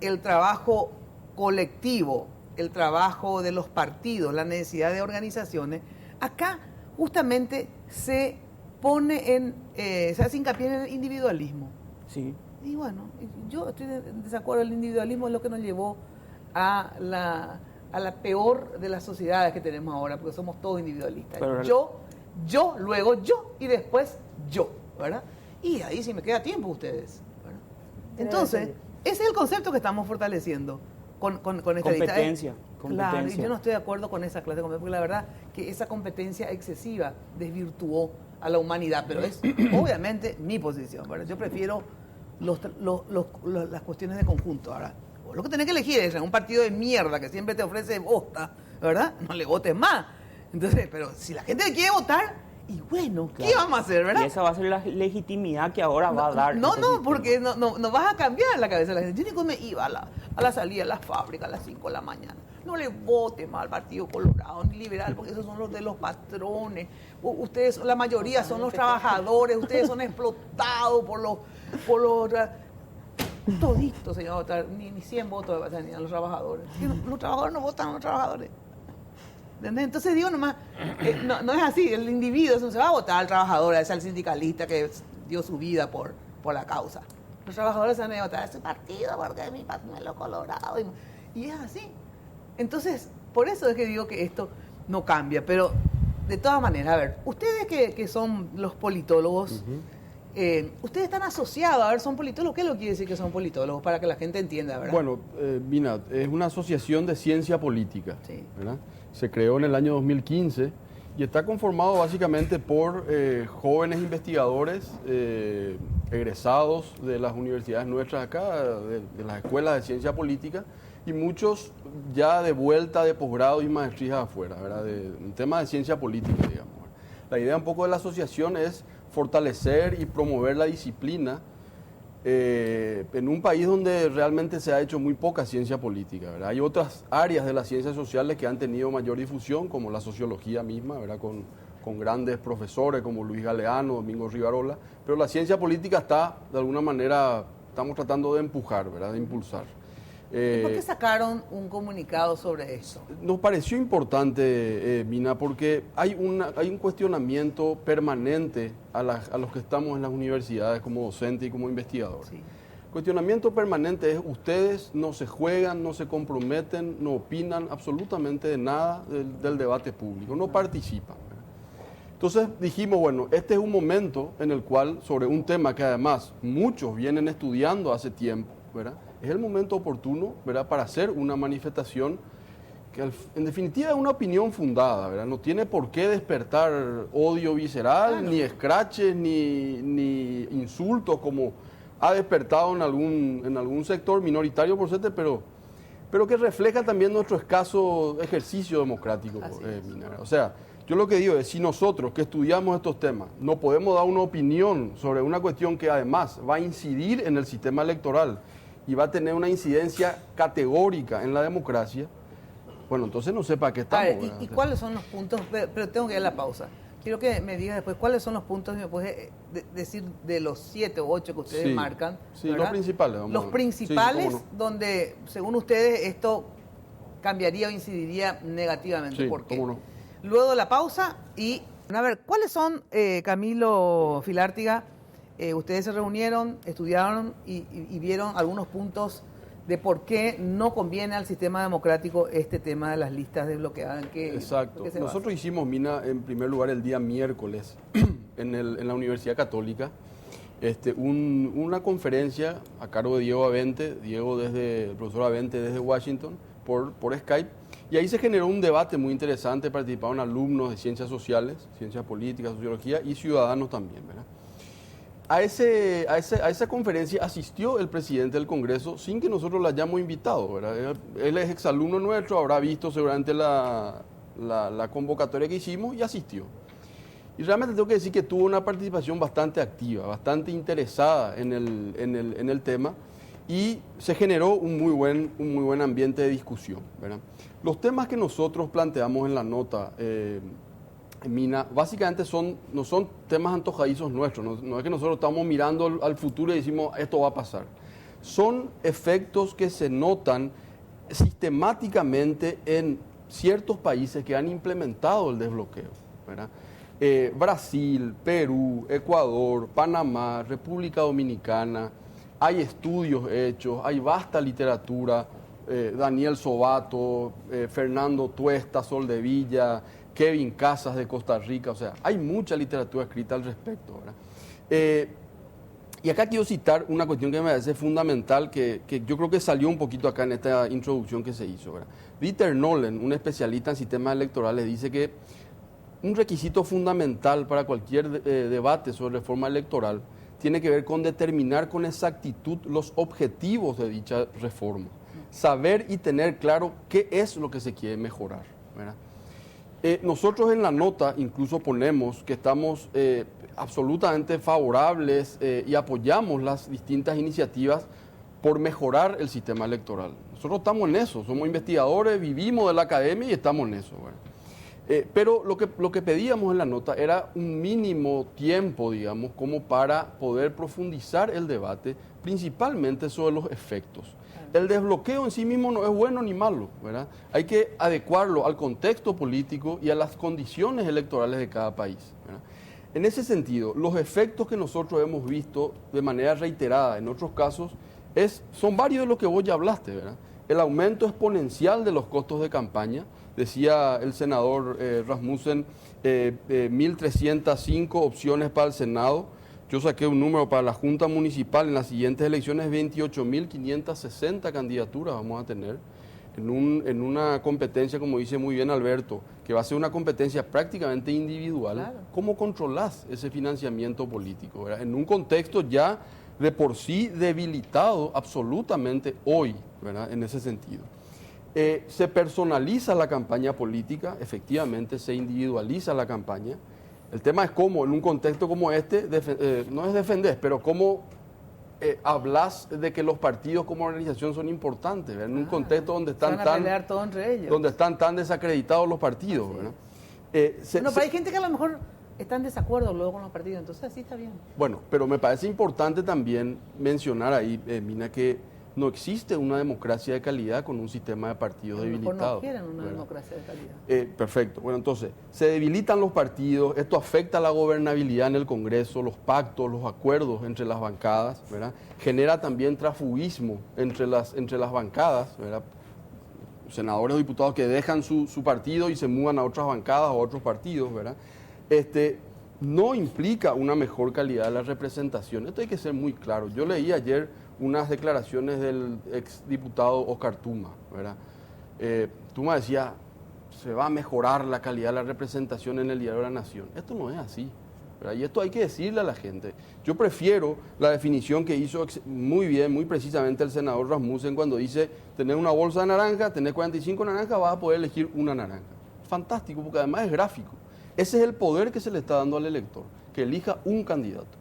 el trabajo colectivo, el trabajo de los partidos, la necesidad de organizaciones, acá justamente se pone se hace hincapié en el individualismo. Sí. Y bueno, yo estoy en desacuerdo, el individualismo es lo que nos llevó a la peor de las sociedades que tenemos ahora, porque somos todos individualistas. Pero yo, luego yo y después yo, ¿verdad? Y ahí sí me queda tiempo ustedes, ¿verdad? Entonces, ese es el concepto que estamos fortaleciendo con esta competencia. Claro, y yo no estoy de acuerdo con esa clase de competencia, porque la verdad que esa competencia excesiva desvirtuó a la humanidad, pero es obviamente mi posición, ¿verdad? Yo prefiero las cuestiones de conjunto. Ahora, lo que tenés que elegir es un partido de mierda que siempre te ofrece bosta, ¿verdad? No le votes más. Entonces, pero si la gente quiere votar, y bueno, claro, ¿qué vamos a hacer, verdad? Y esa va a ser la legitimidad que ahora va a dar. No, porque no vas a cambiar la cabeza de la gente. Yo ni me iba a la salida de la fábrica a las 5 de la mañana. No le vote más al Partido Colorado ni Liberal, porque esos son los de los patrones. Ustedes, la mayoría son los trabajadores, ustedes son explotados por los toditos se van a votar, ni 100 votos tenían los trabajadores. Los trabajadores no votan a los trabajadores. ¿Entendés? Entonces digo nomás, no es así, el individuo no se va a votar al trabajador, es al sindicalista que dio su vida por la causa. Los trabajadores se van a votar a ese partido porque es mi pañuelo colorado. Y es así. Entonces, por eso es que digo que esto no cambia. Pero, de todas maneras, a ver, ustedes que son los politólogos, ustedes están asociados, a ver, son politólogos. ¿Qué es lo que quiere decir que son politólogos? Para que la gente entienda, ¿verdad? Bueno, Mina, es una asociación de ciencia política, sí, ¿verdad? Se creó en el año 2015 y está conformado básicamente por jóvenes investigadores egresados de las universidades nuestras acá, de las escuelas de ciencia política, y muchos ya de vuelta de posgrado y maestrías afuera, ¿verdad? Un tema de ciencia política, digamos. La idea un poco de la asociación es fortalecer y promover la disciplina en un país donde realmente se ha hecho muy poca ciencia política, ¿verdad? Hay otras áreas de las ciencias sociales que han tenido mayor difusión, como la sociología misma, ¿verdad? Con grandes profesores como Luis Galeano, Domingo Rivarola, pero la ciencia política está, de alguna manera, estamos tratando de empujar, ¿verdad? De impulsar. ¿Y por qué sacaron un comunicado sobre eso? Nos pareció importante, Mina, porque hay un cuestionamiento permanente a los que estamos en las universidades como docentes y como investigadores. Sí. Cuestionamiento permanente es: ustedes no se juegan, no se comprometen, no opinan absolutamente de nada del debate público, no participan. Entonces dijimos, bueno, este es un momento en el cual, sobre un tema que además muchos vienen estudiando hace tiempo, ¿verdad? Es el momento oportuno, ¿verdad?, para hacer una manifestación que en definitiva es una opinión fundada, ¿verdad? No tiene por qué despertar odio visceral, ni escraches, ni insultos como ha despertado en algún sector minoritario, por suerte, pero que refleja también nuestro escaso ejercicio democrático, Mina. O sea, yo lo que digo es, si nosotros que estudiamos estos temas no podemos dar una opinión sobre una cuestión que además va a incidir en el sistema electoral y va a tener una incidencia categórica en la democracia, bueno, entonces no sé para qué estamos. A ver, ¿y cuáles son los puntos? Pero tengo que ir a la pausa. Quiero que me digas después cuáles son los puntos, me puedes decir de los 7 o 8 que ustedes marcan. Sí, ¿verdad? Los principales. Los principales, sí, donde según ustedes esto cambiaría o incidiría negativamente. Sí, ¿por qué? cómo no. Luego de la pausa y, a ver, ¿cuáles son, Camilo Filártiga? Ustedes se reunieron, estudiaron y vieron algunos puntos de por qué no conviene al sistema democrático este tema de las listas desbloqueadas. Exacto. Nosotros hicimos, Mina, en primer lugar el día miércoles en la Universidad Católica una conferencia a cargo de Diego Avente, el profesor Avente desde Washington, por Skype, y ahí se generó un debate muy interesante. Participaron alumnos de ciencias sociales, ciencias políticas, sociología y ciudadanos también, ¿verdad? A esa conferencia asistió el presidente del Congreso sin que nosotros lo hayamos invitado, ¿verdad? Él es exalumno nuestro, habrá visto seguramente la convocatoria que hicimos y asistió. Y realmente tengo que decir que tuvo una participación bastante activa, bastante interesada en el tema, y se generó un muy buen ambiente de discusión, ¿verdad? Los temas que nosotros planteamos en la nota, Mina, básicamente no son temas antojadizos nuestros, no es que nosotros estamos mirando al futuro y decimos esto va a pasar. Son efectos que se notan sistemáticamente en ciertos países que han implementado el desbloqueo, ¿verdad? Brasil, Perú, Ecuador, Panamá, República Dominicana. Hay estudios hechos, hay vasta literatura, Daniel Sobato, Fernando Tuesta, Soldevilla, Kevin Casas de Costa Rica, o sea, hay mucha literatura escrita al respecto, ¿verdad? Y acá quiero citar una cuestión que me parece fundamental, que yo creo que salió un poquito acá en esta introducción que se hizo, ¿verdad? Dieter Nolen, un especialista en sistemas electorales, dice que un requisito fundamental para cualquier debate sobre reforma electoral tiene que ver con determinar con exactitud los objetivos de dicha reforma, saber y tener claro qué es lo que se quiere mejorar, ¿verdad? Nosotros en la nota incluso ponemos que estamos absolutamente favorables y apoyamos las distintas iniciativas por mejorar el sistema electoral. Nosotros estamos en eso, somos investigadores, vivimos de la academia y estamos en eso, ¿verdad? Pero lo que pedíamos en la nota era un mínimo tiempo, digamos, como para poder profundizar el debate, principalmente sobre los efectos. El desbloqueo en sí mismo no es bueno ni malo, ¿verdad? Hay que adecuarlo al contexto político y a las condiciones electorales de cada país, ¿verdad? En ese sentido, los efectos que nosotros hemos visto de manera reiterada en otros casos son varios de los que vos ya hablaste, ¿verdad? El aumento exponencial de los costos de campaña, decía el senador Rasmussen, 1.305 opciones para el Senado. Yo saqué un número para la Junta Municipal, en las siguientes elecciones 28.560 candidaturas vamos a tener, en una competencia, como dice muy bien Alberto, que va a ser una competencia prácticamente individual. Claro. ¿Cómo controlás ese financiamiento político, ¿verdad? En un contexto ya de por sí debilitado absolutamente hoy, ¿verdad? En ese sentido. Se personaliza la campaña política, efectivamente se individualiza la campaña. El tema es cómo, en un contexto como este, no es defender, pero cómo hablas de que los partidos como organización son importantes, ¿verdad? En un contexto donde están tan desacreditados los partidos, ¿verdad? Pero hay gente que a lo mejor está en desacuerdo luego con los partidos, entonces así está bien. Bueno, pero me parece importante también mencionar ahí, Mina, que no existe una democracia de calidad con un sistema de partidos debilitado. No quieren una democracia de calidad. Perfecto. Bueno, entonces, se debilitan los partidos, esto afecta la gobernabilidad en el Congreso, los pactos, los acuerdos entre las bancadas, ¿verdad? Genera también transfugismo entre las bancadas, ¿verdad? Senadores o diputados que dejan su partido y se mudan a otras bancadas o a otros partidos, ¿verdad? No implica una mejor calidad de la representación. Esto hay que ser muy claro. Yo leí ayer unas declaraciones del exdiputado Oscar Tuma, ¿verdad? Tuma decía, se va a mejorar la calidad de la representación en el Diario de la Nación. Esto no es así, ¿verdad? Y esto hay que decirle a la gente. Yo prefiero la definición que hizo muy bien, muy precisamente el senador Rasmussen cuando dice, tenés una bolsa de naranja, tenés 45 naranjas, vas a poder elegir una naranja. Fantástico, porque además es gráfico. Ese es el poder que se le está dando al elector, que elija un candidato.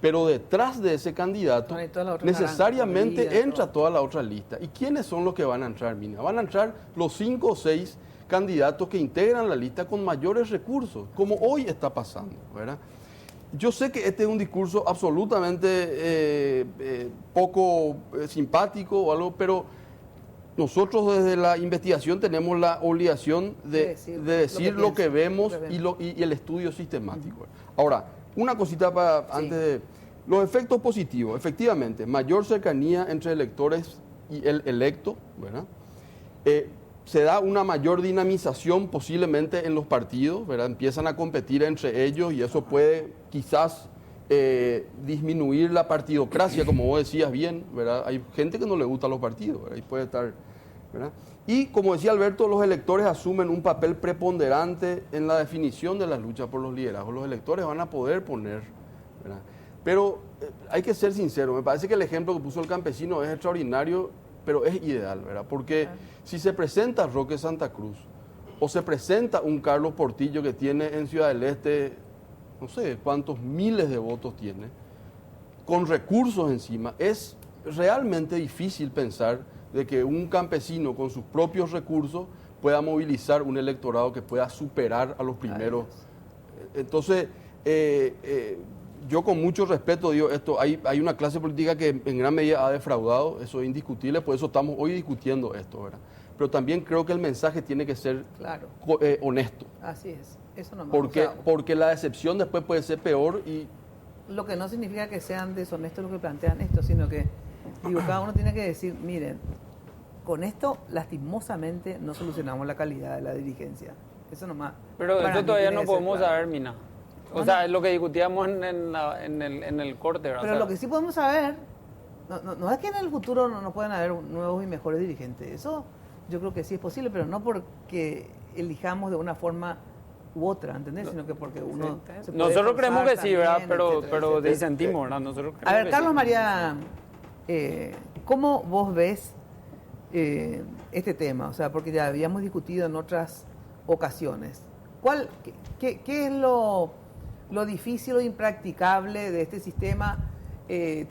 Pero detrás de ese candidato necesariamente entra toda la otra lista. ¿Y quiénes son los que van a entrar, Mina? Van a entrar los 5 o 6 candidatos que integran la lista con mayores recursos, como hoy está pasando, ¿verdad? Yo sé que este es un discurso absolutamente poco simpático o algo, pero nosotros desde la investigación tenemos la obligación de decir lo que vemos y el estudio sistemático. Ahora, una cosita antes de... Los efectos positivos, efectivamente, mayor cercanía entre electores y el electo, ¿verdad? Se da una mayor dinamización posiblemente en los partidos, ¿verdad? Empiezan a competir entre ellos y eso puede quizás disminuir la partidocracia, como vos decías bien, ¿verdad? Hay gente que no le gusta los partidos, ¿verdad? Y puede estar, ¿verdad? Y como decía Alberto, los electores asumen un papel preponderante en la definición de las luchas por los liderazgos. Los electores van a poder poner, ¿verdad? Pero hay que ser sincero, me parece que el ejemplo que puso el campesino es extraordinario, pero es ideal, ¿verdad? Porque si se presenta Roque Santa Cruz o se presenta un Carlos Portillo que tiene en Ciudad del Este, no sé cuántos miles de votos tiene, con recursos encima, es realmente difícil pensar de que un campesino con sus propios recursos pueda movilizar un electorado que pueda superar a los primeros. Entonces, yo con mucho respeto digo esto, hay una clase política que en gran medida ha defraudado, eso es indiscutible, por eso estamos hoy discutiendo esto, ¿verdad? Pero también creo que el mensaje tiene que ser honesto. Así es, eso no me porque la decepción después puede ser peor y... Lo que no significa que sean deshonestos los que plantean esto, sino que, digo, cada uno tiene que decir, miren, con esto lastimosamente no solucionamos la calidad de la dirigencia. Eso nomás. Pero eso todavía no podemos saber, Mina. O sea, es lo que discutíamos en el corte, ¿verdad? Pero lo que sí podemos saber, no es que en el futuro no puedan haber nuevos y mejores dirigentes. Eso yo creo que sí es posible, pero no porque elijamos de una forma u otra, ¿entendés? Sino que porque uno... Nosotros creemos que sí, ¿verdad? Pero disentimos, ¿verdad? Nosotros creemos a ver, Carlos María, ¿cómo vos ves este tema? O sea, porque ya habíamos discutido en otras ocasiones. ¿Qué es lo difícil o impracticable de este sistema?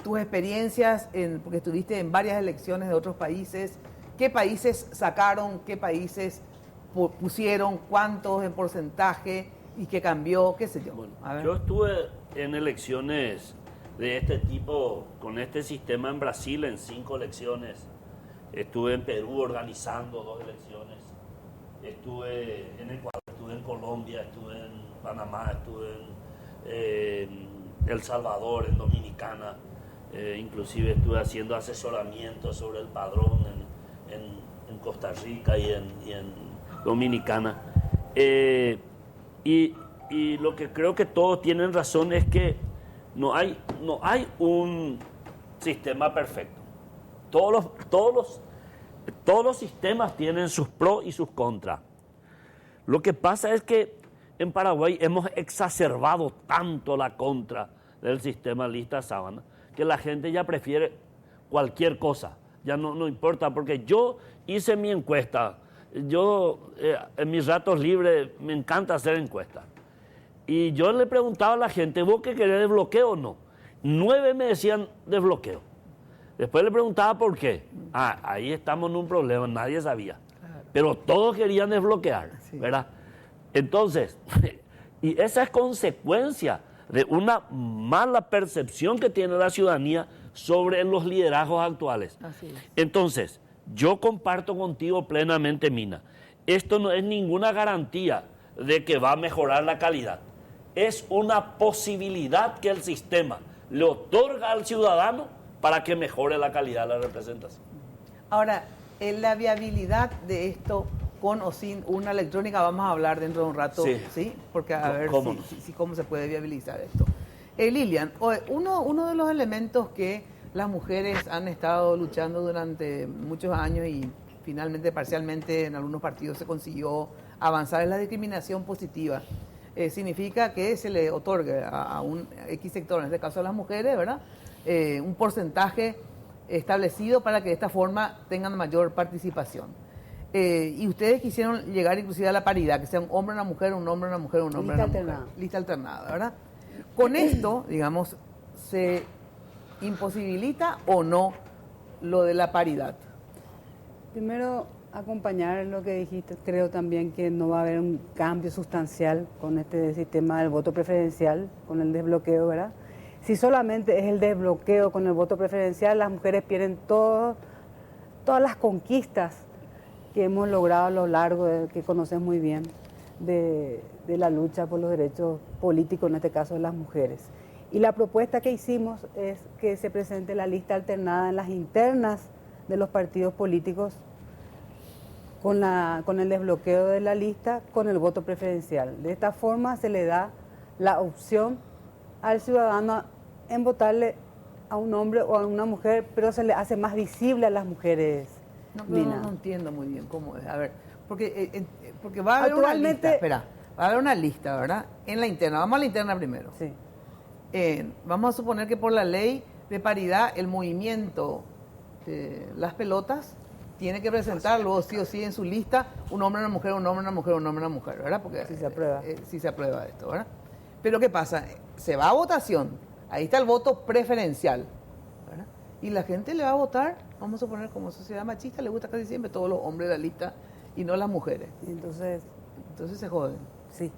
Tus experiencias, porque estuviste en varias elecciones de otros países, ¿qué países sacaron, qué países pusieron, cuántos en porcentaje y qué cambió, qué sé yo? Bueno, yo estuve en elecciones de este tipo, con este sistema en Brasil en 5 elecciones, estuve en Perú organizando 2 elecciones, estuve en Ecuador, estuve en Colombia, estuve en Panamá, estuve en El Salvador, en Dominicana, inclusive estuve haciendo asesoramiento sobre el padrón en Costa Rica y en Dominicana. Y lo que creo que todos tienen razón es que no hay un sistema perfecto. Todos los sistemas tienen sus pros y sus contras. Lo que pasa es que en Paraguay hemos exacerbado tanto la contra del sistema lista sábana que la gente ya prefiere cualquier cosa. Ya no importa, porque yo hice mi encuesta. Yo en mis ratos libres me encanta hacer encuestas. Y yo le preguntaba a la gente, ¿vos qué querés, desbloqueo o no? 9 me decían desbloqueo. Después le preguntaba por qué. Ahí estamos en un problema, nadie sabía. Claro. Pero todos querían desbloquear, ¿verdad? Entonces, y esa es consecuencia de una mala percepción que tiene la ciudadanía sobre los liderazgos actuales. Así es. Entonces, yo comparto contigo plenamente, Mina. Esto no es ninguna garantía de que va a mejorar la calidad. Es una posibilidad que el sistema le otorga al ciudadano para que mejore la calidad de la representación. Ahora, en la viabilidad de esto, con o sin una electrónica, vamos a hablar dentro de un rato, ¿sí? Porque a ver ¿Cómo no? cómo se puede viabilizar esto. Lilian, uno de los elementos que las mujeres han estado luchando durante muchos años y finalmente parcialmente en algunos partidos se consiguió avanzar es la discriminación positiva. Significa que se le otorgue a un X sector, en este caso a las mujeres, ¿verdad? Un porcentaje establecido para que de esta forma tengan mayor participación. Y ustedes quisieron llegar inclusive a la paridad, que sea un hombre, una mujer, un hombre, una mujer, un hombre, una mujer. Lista alternada, ¿verdad? Con esto, digamos, ¿se imposibilita o no lo de la paridad? Primero, acompañar lo que dijiste. Creo también que no va a haber un cambio sustancial con este sistema del voto preferencial, con el desbloqueo, ¿verdad? Si solamente es el desbloqueo con el voto preferencial, las mujeres pierden todas las conquistas que hemos logrado a lo largo, que conoces muy bien, de la lucha por los derechos políticos, en este caso de las mujeres. Y la propuesta que hicimos es que se presente la lista alternada en las internas de los partidos políticos con el desbloqueo de la lista, con el voto preferencial. De esta forma se le da la opción al ciudadano en votarle a un hombre o a una mujer, pero se le hace más visible a las mujeres. No entiendo muy bien cómo es. A ver, porque va a haber una lista. Espera, va a haber una lista, ¿verdad? En la interna. Vamos a la interna primero. Sí. Vamos a suponer que por la ley de paridad el movimiento Las Pelotas tiene que presentar luego sí o sí en su lista un hombre, una mujer, un hombre, una mujer, un hombre, una mujer, ¿verdad? Porque si se aprueba. Si se aprueba esto, ¿verdad? Pero ¿qué pasa? Se va a votación, ahí está el voto preferencial, ¿verdad? Y la gente le va a votar, vamos a suponer como sociedad machista, le gusta casi siempre todos los hombres de la lista y no las mujeres. Y entonces se joden. Sí.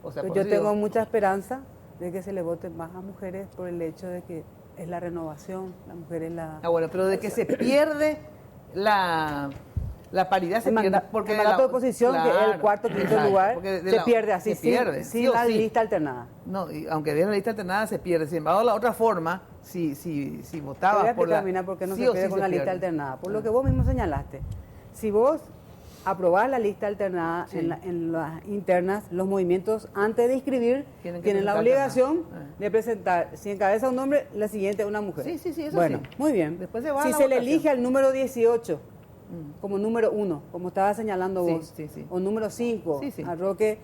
O sea, yo tengo mucha esperanza de que se le vote más a mujeres por el hecho de que es la renovación, la mujer es la... bueno, pero de que se pierde la paridad, se pierde porque el mandato de oposición, que es el cuarto, quinto lugar, se pierde así, sin la lista alternada. No, y aunque de la lista alternada se pierde. Sin embargo, la otra forma, si votaba por la... por qué no se pierde con la lista alternada. Por lo que vos mismo señalaste. Si vos aprobás la lista alternada en las internas, los movimientos antes de inscribir tienen la obligación de presentar, si encabeza un hombre, la siguiente una mujer. Sí, eso bueno, sí. Muy bien. Después se va si se le elige al número 18 como número 1, como estaba señalando vos, o número 5, a Roque,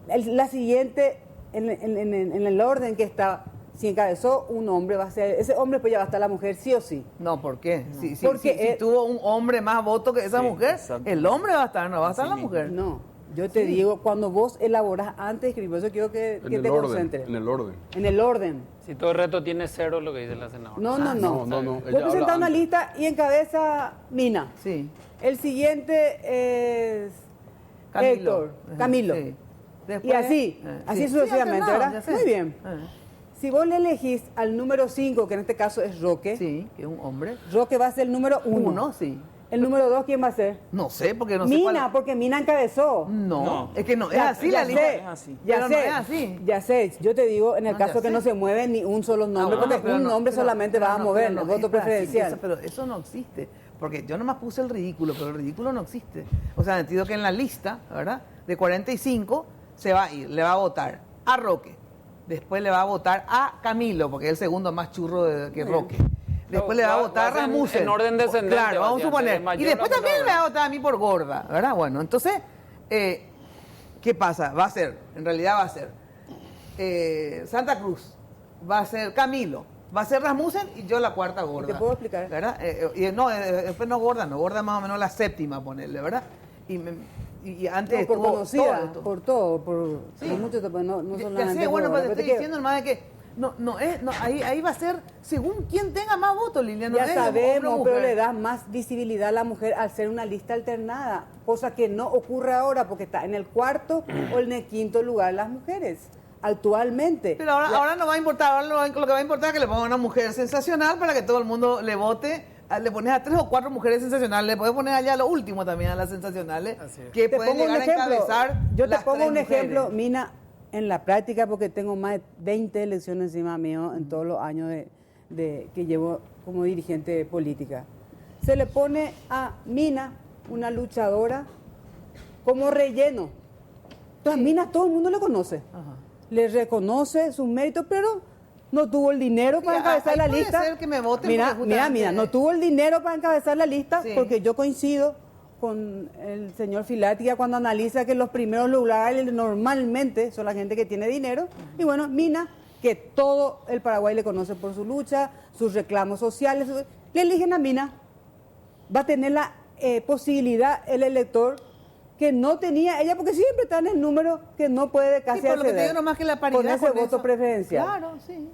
la siguiente, en el orden que está, si encabezó un hombre, va a ser ese hombre, pues ya va a estar la mujer sí o sí. No, ¿por qué? Porque si tuvo un hombre más votos que esa mujer, el hombre va a estar, no va a estar la mujer. No, yo te digo, cuando vos elaborás antes de escribir, por eso quiero que te concentres. En el orden. En el orden. Si todo el reto tiene 0, lo que dice la senadora. No. Vos presentás una lista y encabeza Mina. Sí. El siguiente es Camilo. Sí. Después, y así sucesivamente, ¿verdad? Muy bien. Si vos le elegís al número 5, que en este caso es Roque. Sí, que es un hombre. Roque va a ser el número 1. Sí. ¿El número 2 quién va a ser? No sé, porque no sé Mina, porque Mina encabezó. No, es que no, es así la lista. Es así. Ya sé, yo te digo, en el caso que no se mueve ni un solo nombre, porque un nombre solamente va a mover el voto preferencial. Pero eso no existe, porque yo nomás puse el ridículo, pero el ridículo no existe. O sea, en el sentido que en la lista, ¿verdad? De 45 se va a ir, le va a votar a Roque, después le va a votar a Camilo, porque es el segundo más churro que Roque. Después le va a votar a Rasmussen. En orden descendente. Claro, vamos a suponer. Y después también me va a votar a mí por gorda, ¿verdad? Bueno, entonces, ¿qué pasa? En realidad va a ser Santa Cruz, va a ser Camilo, va a ser Rasmussen y yo la cuarta gorda. ¿Te puedo explicar? ¿Verdad? Después no gorda más o menos la séptima, ponerle, ¿verdad? Y antes por conocida, todo por todo, por mucho tiempo, no solamente. Ya sé, bueno, pero te estoy diciendo, hermano, que ahí va a ser según quien tenga más votos, Liliana. Ya sabemos, pero le das más visibilidad a la mujer al ser una lista alternada, cosa que no ocurre ahora porque está en el cuarto o en el quinto lugar las mujeres. actualmente. Pero ahora no va a importar, ahora lo que va a importar es que le pongan una mujer sensacional para que todo el mundo le vote. Le pones a 3 o 4 mujeres sensacionales, le puedes poner allá lo último también a las sensacionales, que Te pueden pongo un llegar a ejemplo. encabezar. Yo te las pongo 3 un ejemplo, mujeres. Mina, en la práctica, porque tengo más de 20 elecciones encima mío en todos los años de que llevo como dirigente política. Se le pone a Mina, una luchadora, como relleno. Entonces, Mina, todo el mundo le conoce. Ajá. Le reconoce sus méritos, pero no tuvo el dinero para encabezar ahí la puede lista. ser que me voten Mira, porque justamente- no tuvo el dinero para encabezar la lista, Sí. porque yo coincido con el señor Filática cuando analiza que los primeros lugares normalmente son la gente que tiene dinero. Y bueno, Mina, que todo el Paraguay le conoce por su lucha, sus reclamos sociales, le eligen a Mina. Va a tener la posibilidad el elector que no tenía ella, porque siempre está en el número que no puede casi Sí, por lo que te acceder digo nomás que la paridad con ese con voto eso- preferencial. Claro, sí,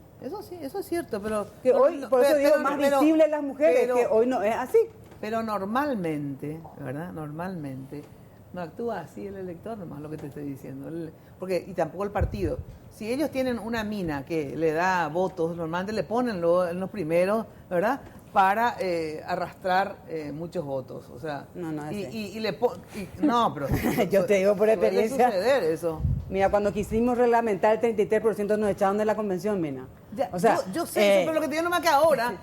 eso es cierto, pero... Que hoy, por eso digo, más visible las mujeres, pero- que hoy no es así. Pero normalmente, ¿verdad? Normalmente no actúa así el elector, nomás lo que te estoy diciendo. Porque, y tampoco el partido. Si ellos tienen una mina que le da votos, normalmente le ponen en los primeros, ¿verdad? Para arrastrar muchos votos. O sea, No, y le no, pero Yo te digo por suele experiencia. suceder eso. Mira, cuando quisimos reglamentar el 33% nos echaron de la convención, Mina. Ya, O sea, yo sé eso, pero lo que te digo nomás que ahora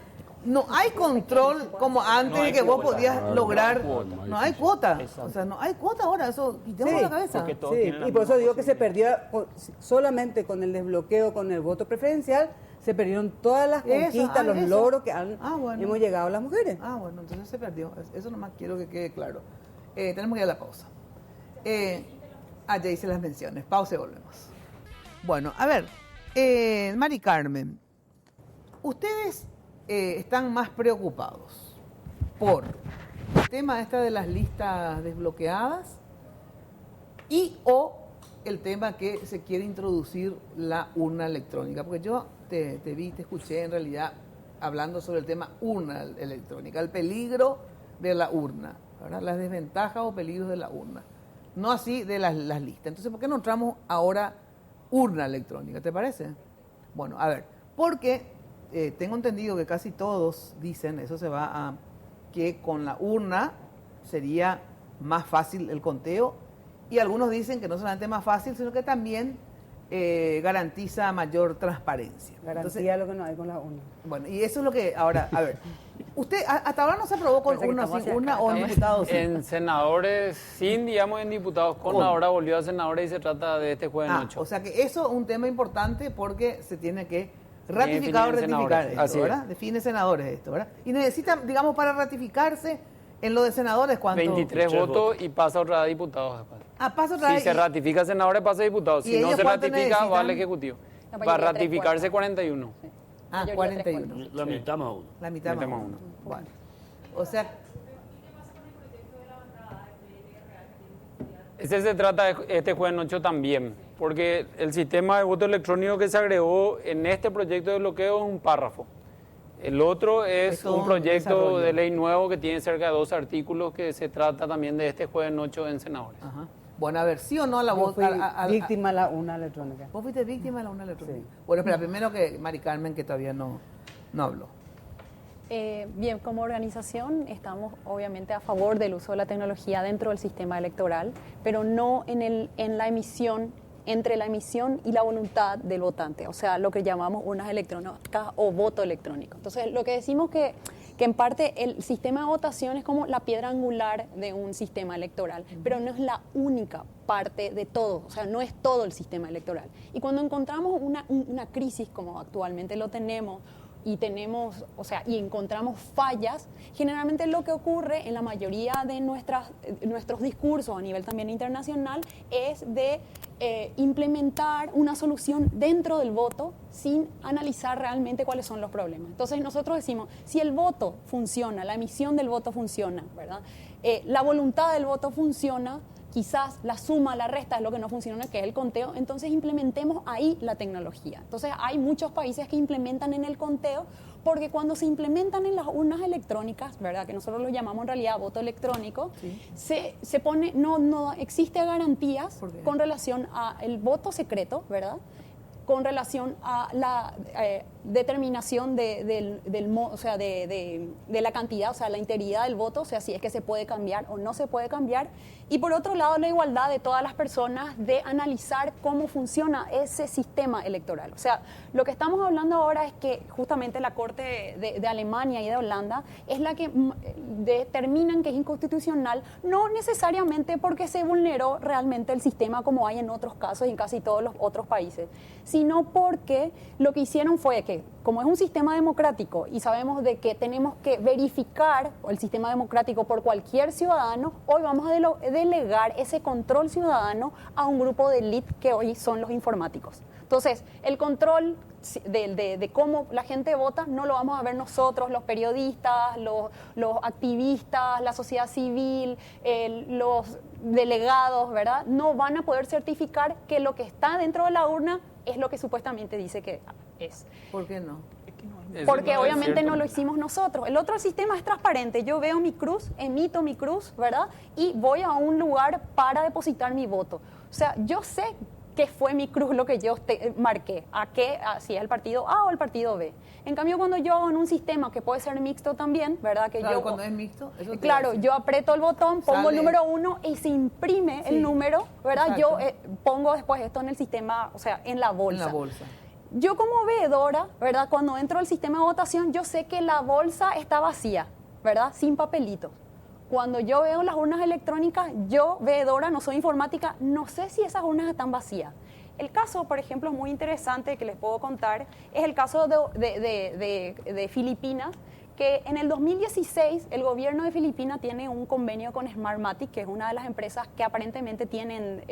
no hay control como antes de que vos podías lograr. No hay cuota. O sea, no hay cuota ahora, eso quitemos Sí, la cabeza. porque todos sí, tienen la y por eso misma digo que se posibilidad. perdió solamente con el desbloqueo, con el voto preferencial, se perdieron todas las Eso, conquistas, los eso. logros que Bueno. hemos llegado las mujeres. Bueno, entonces se perdió. Eso nomás quiero que quede claro. Tenemos que ir a la pausa. Ya hice las menciones. Pausa y volvemos. Bueno, a ver, Mari Carmen, ustedes están más preocupados por el tema de las listas desbloqueadas o el tema que se quiere introducir la urna electrónica, porque yo te vi, te escuché en realidad hablando sobre el tema urna electrónica, el peligro de la urna, ¿verdad? Las desventajas o peligros de la urna, no así de las listas. Entonces, ¿por qué no entramos ahora urna electrónica? ¿Te parece? Bueno, a ver, porque tengo entendido que casi todos dicen, eso se va a, que con la urna sería más fácil el conteo, y algunos dicen que no solamente más fácil, sino que también garantiza mayor transparencia. Garantía lo que no hay con la urna. Bueno, y eso es lo que ahora, a ver, usted hasta ahora no se aprobó con urna sin urna o en diputados. En senadores sin, digamos, en diputados con, ahora volvió a senadores y se trata de este jueves 8. O sea que eso es un tema importante porque se tiene que ratificar o Definen rectificar senadores, esto, así es. ¿verdad? Define senadores esto, ¿verdad? Y necesita, digamos, para ratificarse en lo de senadores, ¿cuánto? 23 votos y pasa otra vez a diputados después. Pasa otra Si vez. se ratifica senadores, pasa a diputados. ¿Y Si no ellos se cuánto ratifica, necesitan? va al Ejecutivo. La Va a mayoría, ratificarse 3/4. 41. Mayoría, 41. 3/4. La mitad más uno. La mitad más Mitad más uno. uno. Bueno. O sea, Ese se trata de este jueves 8 también, porque el sistema de voto electrónico que se agregó en este proyecto de bloqueo es un párrafo. El otro es todo un un proyecto desarrollo. de ley nuevo que tiene cerca de 2 artículos que se trata también de este jueves 8 en senadores. ajá. Bueno, a ver, ¿sí o no a la Yo voz? fui víctima de la urna electrónica. ¿Vos fuiste víctima de la urna electrónica? Sí. Bueno, espera, primero que Mari Carmen, que todavía no habló. Bien, como organización estamos obviamente a favor del uso de la tecnología dentro del sistema electoral, pero no en la emisión, entre la emisión y la voluntad del votante, o sea, lo que llamamos urnas electrónicas o voto electrónico. Entonces, lo que decimos que en parte el sistema de votación es como la piedra angular de un sistema electoral, pero no es la única parte de todo, o sea, no es todo el sistema electoral. Y cuando encontramos una crisis como actualmente lo tenemos, y encontramos fallas, generalmente lo que ocurre en la mayoría de nuestros discursos a nivel también internacional es de implementar una solución dentro del voto sin analizar realmente cuáles son los problemas. Entonces nosotros decimos, si el voto funciona, la emisión del voto funciona, ¿verdad? La voluntad del voto funciona, quizás la suma, la resta es lo que no funciona, que es el conteo, entonces implementemos ahí la tecnología. Entonces hay muchos países que implementan en el conteo, porque cuando se implementan en las urnas electrónicas, ¿verdad? Que nosotros lo llamamos en realidad voto electrónico, sí. se pone, no existe garantías con relación al voto secreto, ¿verdad? con relación a la determinación de la cantidad, o sea, la integridad del voto, o sea, si es que se puede cambiar o no se puede cambiar. Y por otro lado, la igualdad de todas las personas de analizar cómo funciona ese sistema electoral. O sea, lo que estamos hablando ahora es que justamente la Corte de Alemania y de Holanda es la que determinan que es inconstitucional, no necesariamente porque se vulneró realmente el sistema como hay en otros casos y en casi todos los otros países, sino porque lo que hicieron fue que, como es un sistema democrático y sabemos de que tenemos que verificar el sistema democrático por cualquier ciudadano, hoy vamos a delegar ese control ciudadano a un grupo de élite que hoy son los informáticos. Entonces, el control de cómo la gente vota no lo vamos a ver nosotros, los periodistas, los activistas, la sociedad civil, los delegados, ¿verdad? No van a poder certificar que lo que está dentro de la urna es lo que supuestamente dice que es. ¿Por qué no? Porque obviamente no lo hicimos nosotros. El otro sistema es transparente. Yo veo mi cruz, emito mi cruz, ¿verdad? Y voy a un lugar para depositar mi voto. O sea, yo sé qué fue mi cruz lo que yo marqué, si es el partido A o el partido B. En cambio, cuando yo hago en un sistema que puede ser mixto también, ¿verdad? Que claro, cuando es mixto. Claro, yo aprieto el botón, pongo el número 1 y se imprime el número, ¿verdad? Exacto. Yo pongo después esto en el sistema, o sea, en la bolsa. En la bolsa. Yo como veedora, ¿verdad? Cuando entro al sistema de votación, yo sé que la bolsa está vacía, ¿verdad? Sin papelitos. Cuando yo veo las urnas electrónicas, yo, veedora, no soy informática, no sé si esas urnas están vacías. El caso, por ejemplo, muy interesante que les puedo contar, es el caso de Filipinas, que en el 2016 el gobierno de Filipinas tiene un convenio con Smartmatic, que es una de las empresas que aparentemente tienen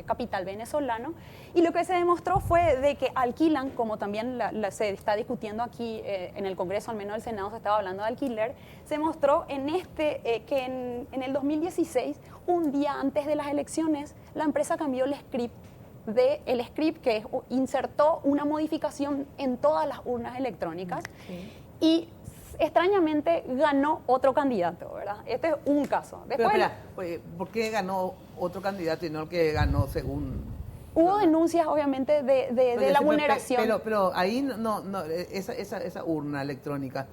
capital venezolano, y lo que se demostró fue de que alquilan, como también se está discutiendo aquí en el Congreso, al menos en el Senado se estaba hablando de alquiler, se mostró que en el 2016, un día antes de las elecciones, la empresa cambió el script que insertó una modificación en todas las urnas electrónicas, y extrañamente ganó otro candidato, ¿verdad? Este es un caso. Después, pero espera, ¿por qué ganó otro candidato y no el que ganó según...? Hubo denuncias, obviamente, de la vulneración. Pero ahí esa urna electrónica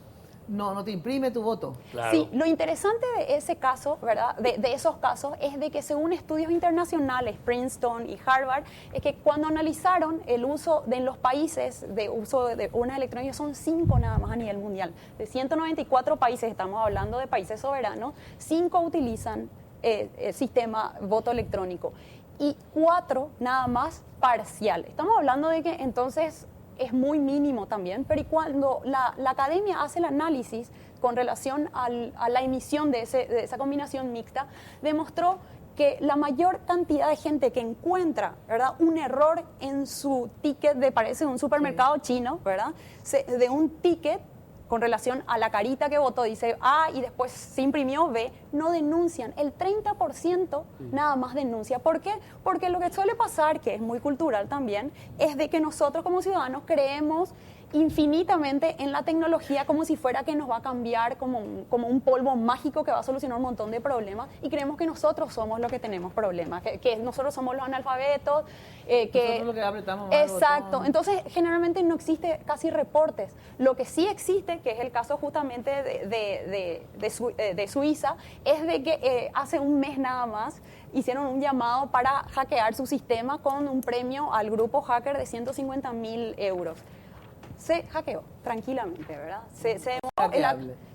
no te imprime tu voto. Claro. Sí, lo interesante de ese caso, ¿verdad? De esos casos, es de que según estudios internacionales, Princeton y Harvard, es que cuando analizaron el uso en los países de uso de urnas electrónicas, son 5 nada más a nivel mundial. De 194 países, estamos hablando de países soberanos, 5 utilizan el sistema voto electrónico y 4 nada más parcial. Estamos hablando de que entonces es muy mínimo también, pero y cuando la academia hace el análisis con relación a la emisión de esa combinación mixta, demostró que la mayor cantidad de gente que encuentra, ¿verdad?, un error en su ticket parece un supermercado chino, ¿verdad?, de un ticket con relación a la carita que votó, dice A y después se imprimió B, no denuncian. El 30% nada más denuncia. ¿Por qué? Porque lo que suele pasar, que es muy cultural también, es de que nosotros como ciudadanos creemos infinitamente en la tecnología como si fuera que nos va a cambiar como un polvo mágico que va a solucionar un montón de problemas, y creemos que nosotros somos los que tenemos problemas, que nosotros somos los analfabetos, nosotros lo que apretamos más exacto. botón. Entonces generalmente no existe casi reportes. Lo que sí existe, que es el caso justamente de Suiza, es de que hace un mes nada más hicieron un llamado para hackear su sistema con un premio al grupo hacker de 150.000 euros. Se hackeó tranquilamente, ¿verdad?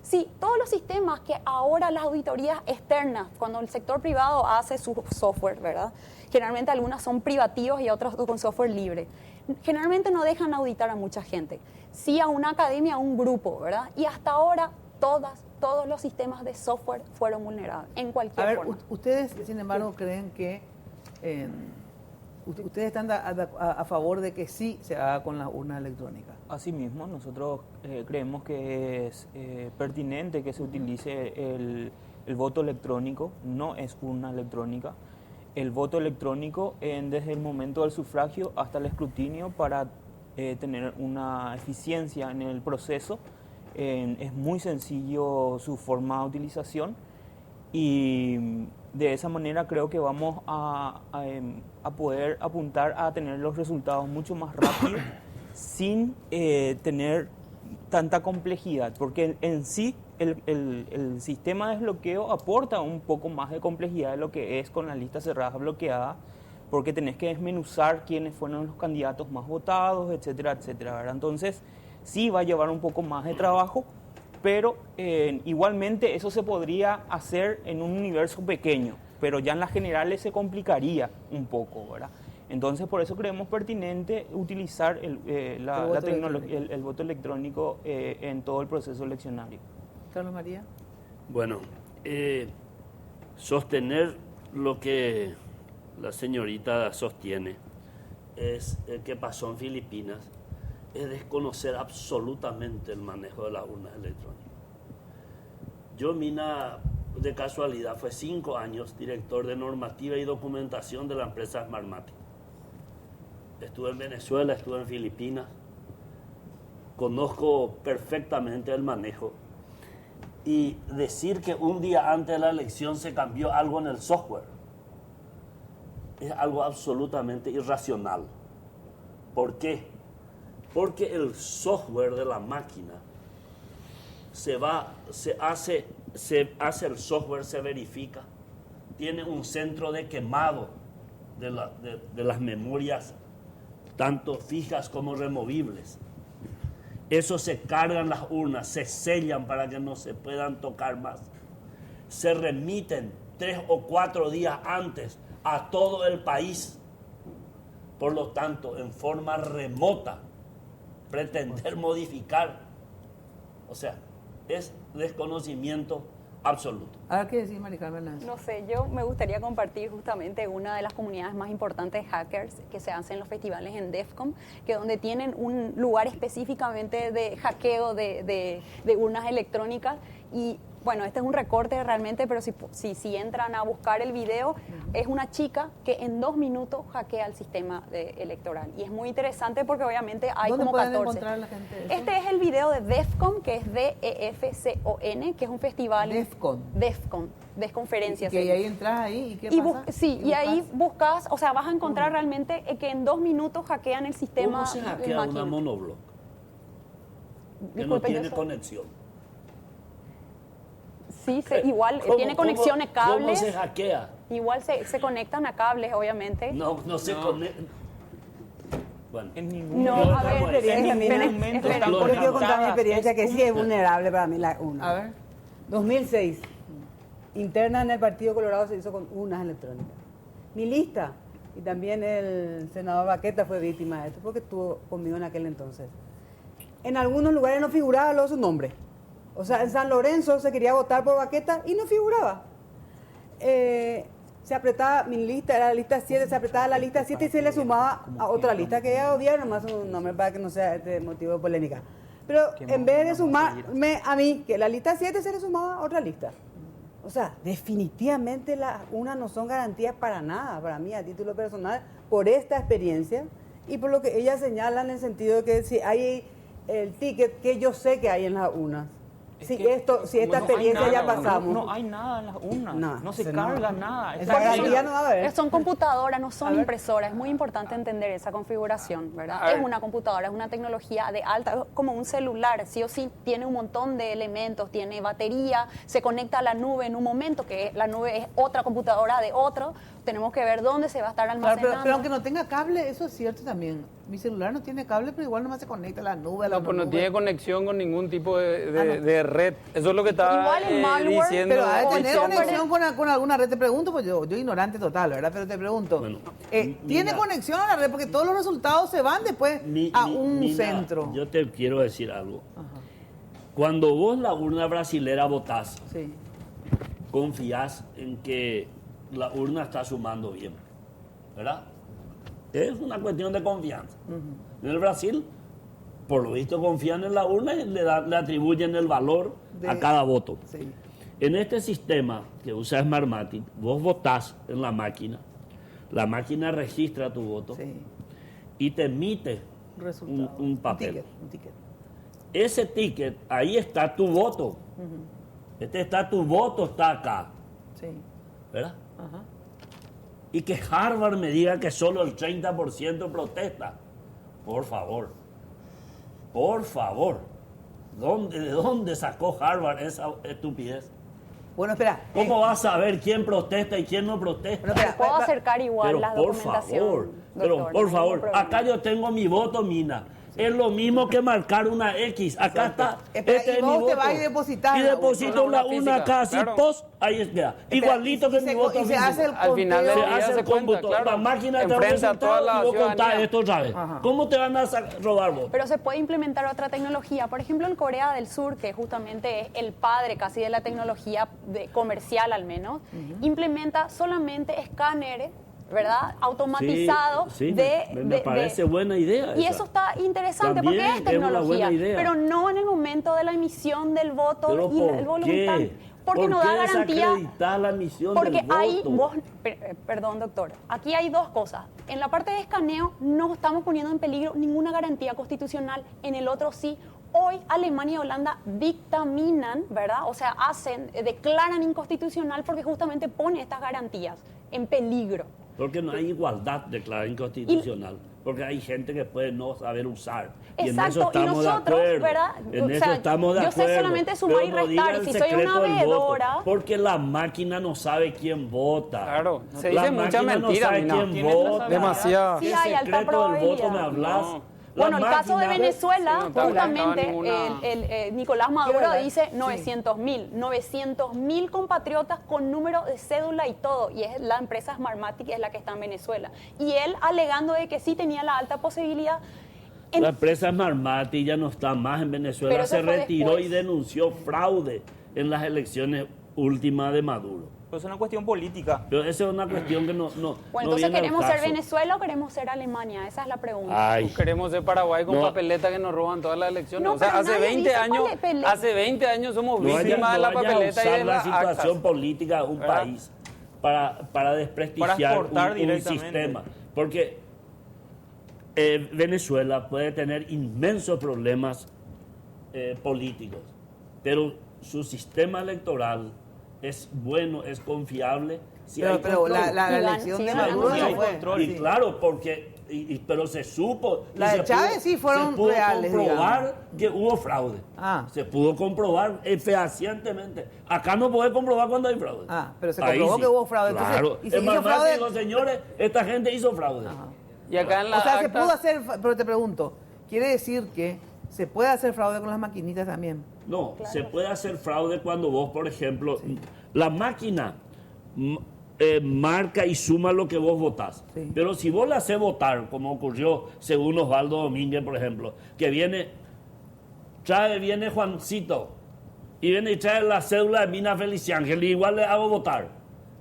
Sí, todos los sistemas que ahora las auditorías externas, cuando el sector privado hace su software, ¿verdad? Generalmente algunas son privativos y otros con software libre. Generalmente no dejan auditar a mucha gente. Sí a una academia, a un grupo, ¿verdad? Y hasta ahora todos los sistemas de software fueron vulnerados, en cualquier forma. Ustedes, sin embargo, creen que... ¿Ustedes están a favor de que sí se haga con las urnas electrónicas? Asimismo, nosotros creemos que es pertinente que se utilice el voto electrónico, no es urna electrónica. El voto electrónico desde el momento del sufragio hasta el escrutinio para tener una eficiencia en el proceso. Es muy sencillo su forma de utilización y De esa manera creo que vamos a poder apuntar a tener los resultados mucho más rápido sin tener tanta complejidad, porque en sí el sistema de desbloqueo aporta un poco más de complejidad de lo que es con las listas cerradas bloqueadas, porque tenés que desmenuzar quiénes fueron los candidatos más votados, etcétera, etcétera, ¿verdad? Entonces sí va a llevar un poco más de trabajo, pero igualmente eso se podría hacer en un universo pequeño, pero ya en las generales se complicaría un poco, ¿verdad? Entonces por eso creemos pertinente utilizar el voto electrónico en todo el proceso eleccionario. Carlos María. Bueno, sostener lo que la señorita sostiene es que pasó en Filipinas, es desconocer absolutamente el manejo de las urnas electrónicas. Yo, Mina, de casualidad, fue 5 años director de normativa y documentación de la empresa Smartmatic. Estuve en Venezuela, estuve en Filipinas, conozco perfectamente el manejo. Y decir que un día antes de la elección se cambió algo en el software es algo absolutamente irracional. ¿Por qué? Porque el software de la máquina se hace el software, se verifica, tiene un centro de quemado de las memorias, tanto fijas como removibles. Eso se cargan las urnas, se sellan para que no se puedan tocar más. Se remiten 3 o 4 días antes a todo el país. Por lo tanto, en forma remota, pretender modificar, o sea, es desconocimiento absoluto. A ver, ¿qué decís, Mari Carmen Lanz? No sé, yo me gustaría compartir justamente una de las comunidades más importantes de hackers que se hacen en los festivales en DEFCON, que donde tienen un lugar específicamente de hackeo de urnas electrónicas. Y bueno, este es un recorte realmente, pero si entran a buscar el video, es una chica que en 2 minutos hackea el sistema electoral. Y es muy interesante porque obviamente hay ¿Dónde como pueden 14. encontrar la gente eso? Este es el video de DEFCON, que es DEFCON, que es un festival. DEFCON, Desconferencia. Y ahí entras ahí, ¿y qué pasa? Y ahí buscas, o sea, vas a encontrar realmente que en 2 minutos hackean el sistema. ¿Cómo se hackea una monobloc? Que no tiene conexión. Sí, igual tiene conexiones, cables. ¿Cómo se hackea? Igual se conectan a cables, obviamente. No se conectan. Bueno, en ningún momento. Yo quiero contar mi experiencia que sí es vulnerable para mí la urna. A ver. 2006. Interna en el Partido Colorado se hizo con urnas electrónicas. Mi lista, y también el senador Baqueta fue víctima de esto, porque estuvo conmigo en aquel entonces. En algunos lugares no figuraba luego su nombre. O sea, en San Lorenzo se quería votar por Baqueta y no figuraba. Se apretaba, mi lista era la lista 7, se apretaba la lista 7 y se le sumaba a otra lista que era gobierno, más un nombre para que no sea este motivo de polémica. Pero en vez de sumarme a mí, que la lista 7 se le sumaba a otra lista. O sea, definitivamente las unas no son garantías para nada, para mí a título personal, por esta experiencia y por lo que ella señala en el sentido de que si hay el ticket que yo sé que hay en las urnas. Si esta experiencia ya pasamos. No hay nada en las urnas, no se carga nada. No va a haber. Son computadoras, no son impresoras. Es muy importante entender esa configuración, ¿verdad? Es una computadora, es una tecnología de alta, como un celular, sí o sí, tiene un montón de elementos, tiene batería, se conecta a la nube en un momento, que la nube es otra computadora de otro. Tenemos que ver dónde se va a estar almacenando. Claro, pero aunque no tenga cable, eso es cierto también. Mi celular no tiene cable, pero igual nomás se conecta a la nube. No tiene conexión con ningún tipo de red. Eso es lo que estaba igual el malware, diciendo. Pero hay tener conexión con alguna red, te pregunto, pues yo ignorante total, ¿verdad? Pero te pregunto, bueno, ¿tiene conexión a la red? Porque todos los resultados se van después a un centro. Yo te quiero decir algo. Ajá. Cuando vos la urna brasilera votás, confías en que la urna está sumando bien, ¿verdad? Es una cuestión de confianza. En el Brasil, por lo visto, confían en la urna y le atribuyen el valor a cada voto. Sí. En este sistema que usa Smartmatic, vos votás en la máquina registra tu voto y te emite un papel. Un ticket. Ese ticket, ahí está tu voto. Tu voto está acá. Sí. ¿verdad? Y que Harvard me diga que solo el 30% protesta. Por favor. Por favor. ¿De dónde sacó Harvard esa estupidez? Bueno, espera. ¿Cómo vas a saber quién protesta y quién no protesta? Bueno, espera, Puedo acercar igual pero la por documentación. favor, pero doctor, por no hay favor, ningún problema. acá yo tengo mi voto, Mina. Es lo mismo que marcar una X. Acá está. Espera, Este y es mi vos te voto. vas y depositas Y la deposito una una física, acá así, claro. post, ahí queda. Espera, Igualito que y mi se- voto y se hace el físico. Al final del Se día hace se el cuenta, cómputo. claro. La máquina te da un Enfrenta a toda resultado la y vos contás ciudadanía. esto otra vez. Ajá. ¿Cómo te van a robar vos? Pero se puede implementar otra tecnología. Por ejemplo, en Corea del Sur, que justamente es el padre casi de la tecnología comercial al menos, implementa solamente escáneres, ¿verdad? Automatizado Sí, me parece buena idea. Y esa. eso está interesante También porque es es una tecnología, buena idea. pero no en el momento de la emisión del voto ¿Pero y el por voluntario. qué? Porque ¿Por no qué da garantía. desacreditar la misión Porque del hay, voto? perdón doctor, aquí hay dos cosas. En la parte de escaneo no estamos poniendo en peligro ninguna garantía constitucional, en el otro sí. Hoy Alemania y Holanda dictaminan, ¿verdad? O sea, declaran inconstitucional porque justamente pone estas garantías en peligro. Porque no hay igualdad declarada inconstitucional. Porque hay gente que puede no saber usar. Y en Exacto, eso estamos nosotros, de acuerdo. ¿verdad? En O eso sea, estamos de yo acuerdo. sé solamente sumar Pero y no restar, diga y el si soy secreto una del voto, veedora. porque la máquina no sabe quién vota. Claro, se La dice mucha máquina mentira, no sabe Mina. quién Tienes vota. demasiada. Sí, ¿Qué hay alta secreto del voto me probabilidad. hablas? No. La Bueno, el caso de máquina- Venezuela, Sí, no justamente, ninguna- Nicolás Maduro Quiero hablar. dice 900.000 compatriotas con número de cédula y todo, y es la empresa Smartmatic es la que está en Venezuela. Y él alegando de que sí tenía la alta posibilidad. La empresa Smartmatic ya no está más en Venezuela, Pero eso se fue retiró después. y denunció fraude en las elecciones últimas de Maduro. Pues es una cuestión política. Pero esa es una cuestión que no Bueno, no entonces viene al ¿queremos ser caso. Venezuela o queremos ser Alemania? Esa es la pregunta. Ay, Queremos ser Paraguay con No. papeleta que nos roban todas las elecciones. No, o sea, pero hace nadie 20 dice años, papeleta. hace 20 años somos no vaya, víctimas de la no vaya a papeleta y usar de la las situación actas. política de un ¿Verdad? país para desprestigiar Para exportar un directamente. sistema. Porque Venezuela puede tener inmensos problemas políticos, pero su sistema electoral es bueno, es confiable. Si hay Pero la control. elección Sí, de ganó. Maduro Sí, no hay fue. control. Y claro, porque pero se supo. y La de se Chávez sí fueron se pudo reales, comprobar que hubo fraude. Ah. Se pudo comprobar fehacientemente. Acá no puede comprobar cuando hay fraude. Ah, pero se Ahí comprobó sí. que hubo fraude. Entonces, Claro. y se Es hizo más fraude. digo, señores, esta gente hizo fraude. Y acá en la O sea, se acta- pudo hacer, pero te pregunto, ¿quiere decir que se puede hacer fraude con las maquinitas también? No, se puede hacer fraude cuando vos, por ejemplo, la máquina marca y suma lo que vos votás. Sí. Pero si vos la haces votar, como ocurrió según Osvaldo Domínguez, por ejemplo, que viene Juancito y viene y trae la cédula de Mina Feliciángel y igual le hago votar.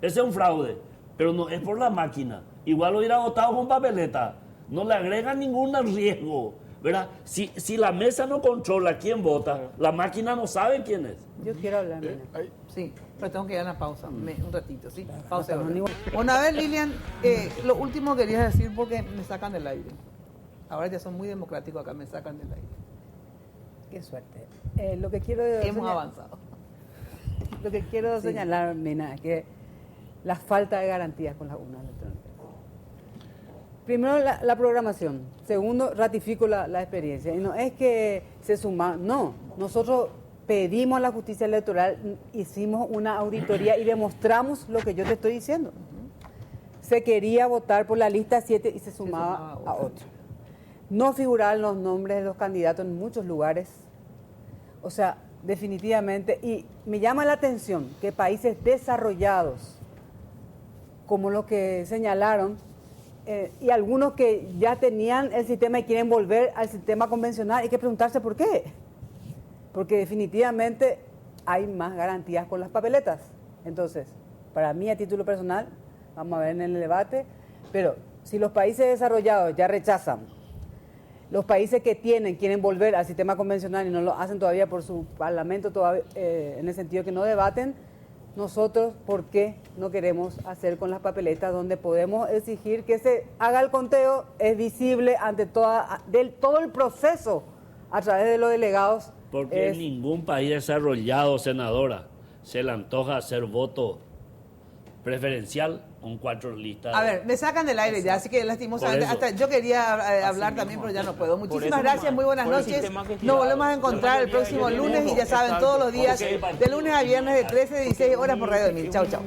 Ese es un fraude, pero no es por la máquina. Igual lo hubiera votado con papeleta. No le agrega ningún riesgo, ¿verdad? Si la mesa no controla quién vota, la máquina no sabe quién es. Yo quiero hablar, mira. Sí, pero tengo que ir a una pausa, un ratito, ¿sí? Pausa. no, ahora. Bueno, a ver, Lilian, lo último que querías decir porque me sacan del aire. Ahora ya son muy democráticos acá, me sacan del aire. Qué suerte. Lo que quiero Hemos señal- avanzado. Lo que quiero señalar, Mina, es que la falta de garantías con las urnas electrónicas. Primero, la programación. Segundo, ratifico la experiencia. Y no es que se suma, no. Nosotros pedimos a la justicia electoral, hicimos una auditoría y demostramos lo que yo te estoy diciendo. Se quería votar por la lista 7 y se sumaba a otro. No figuraban los nombres de los candidatos en muchos lugares. O sea, definitivamente, y me llama la atención que países desarrollados, como los que señalaron, y algunos que ya tenían el sistema y quieren volver al sistema convencional, hay que preguntarse por qué. Porque definitivamente hay más garantías con las papeletas. Entonces, para mí a título personal, vamos a ver en el debate, pero si los países desarrollados ya rechazan, los países que quieren volver al sistema convencional y no lo hacen todavía por su parlamento, todavía, en el sentido que no debaten, nosotros, ¿por qué no queremos hacer con las papeletas donde podemos exigir que se haga el conteo, es visible ante todo el proceso a través de los delegados? Porque en ningún país desarrollado, senadora, se le antoja hacer voto preferencial con 4 listas. A ver, me sacan del aire ya, así que lastimosamente, hasta yo quería hablar también, pero ya no puedo. Muchísimas gracias, muy buenas noches. Nos volvemos a encontrar el próximo lunes y ya saben, todos los días, de lunes a viernes de 13 a 16 horas por Radio 1000. Chau, chau.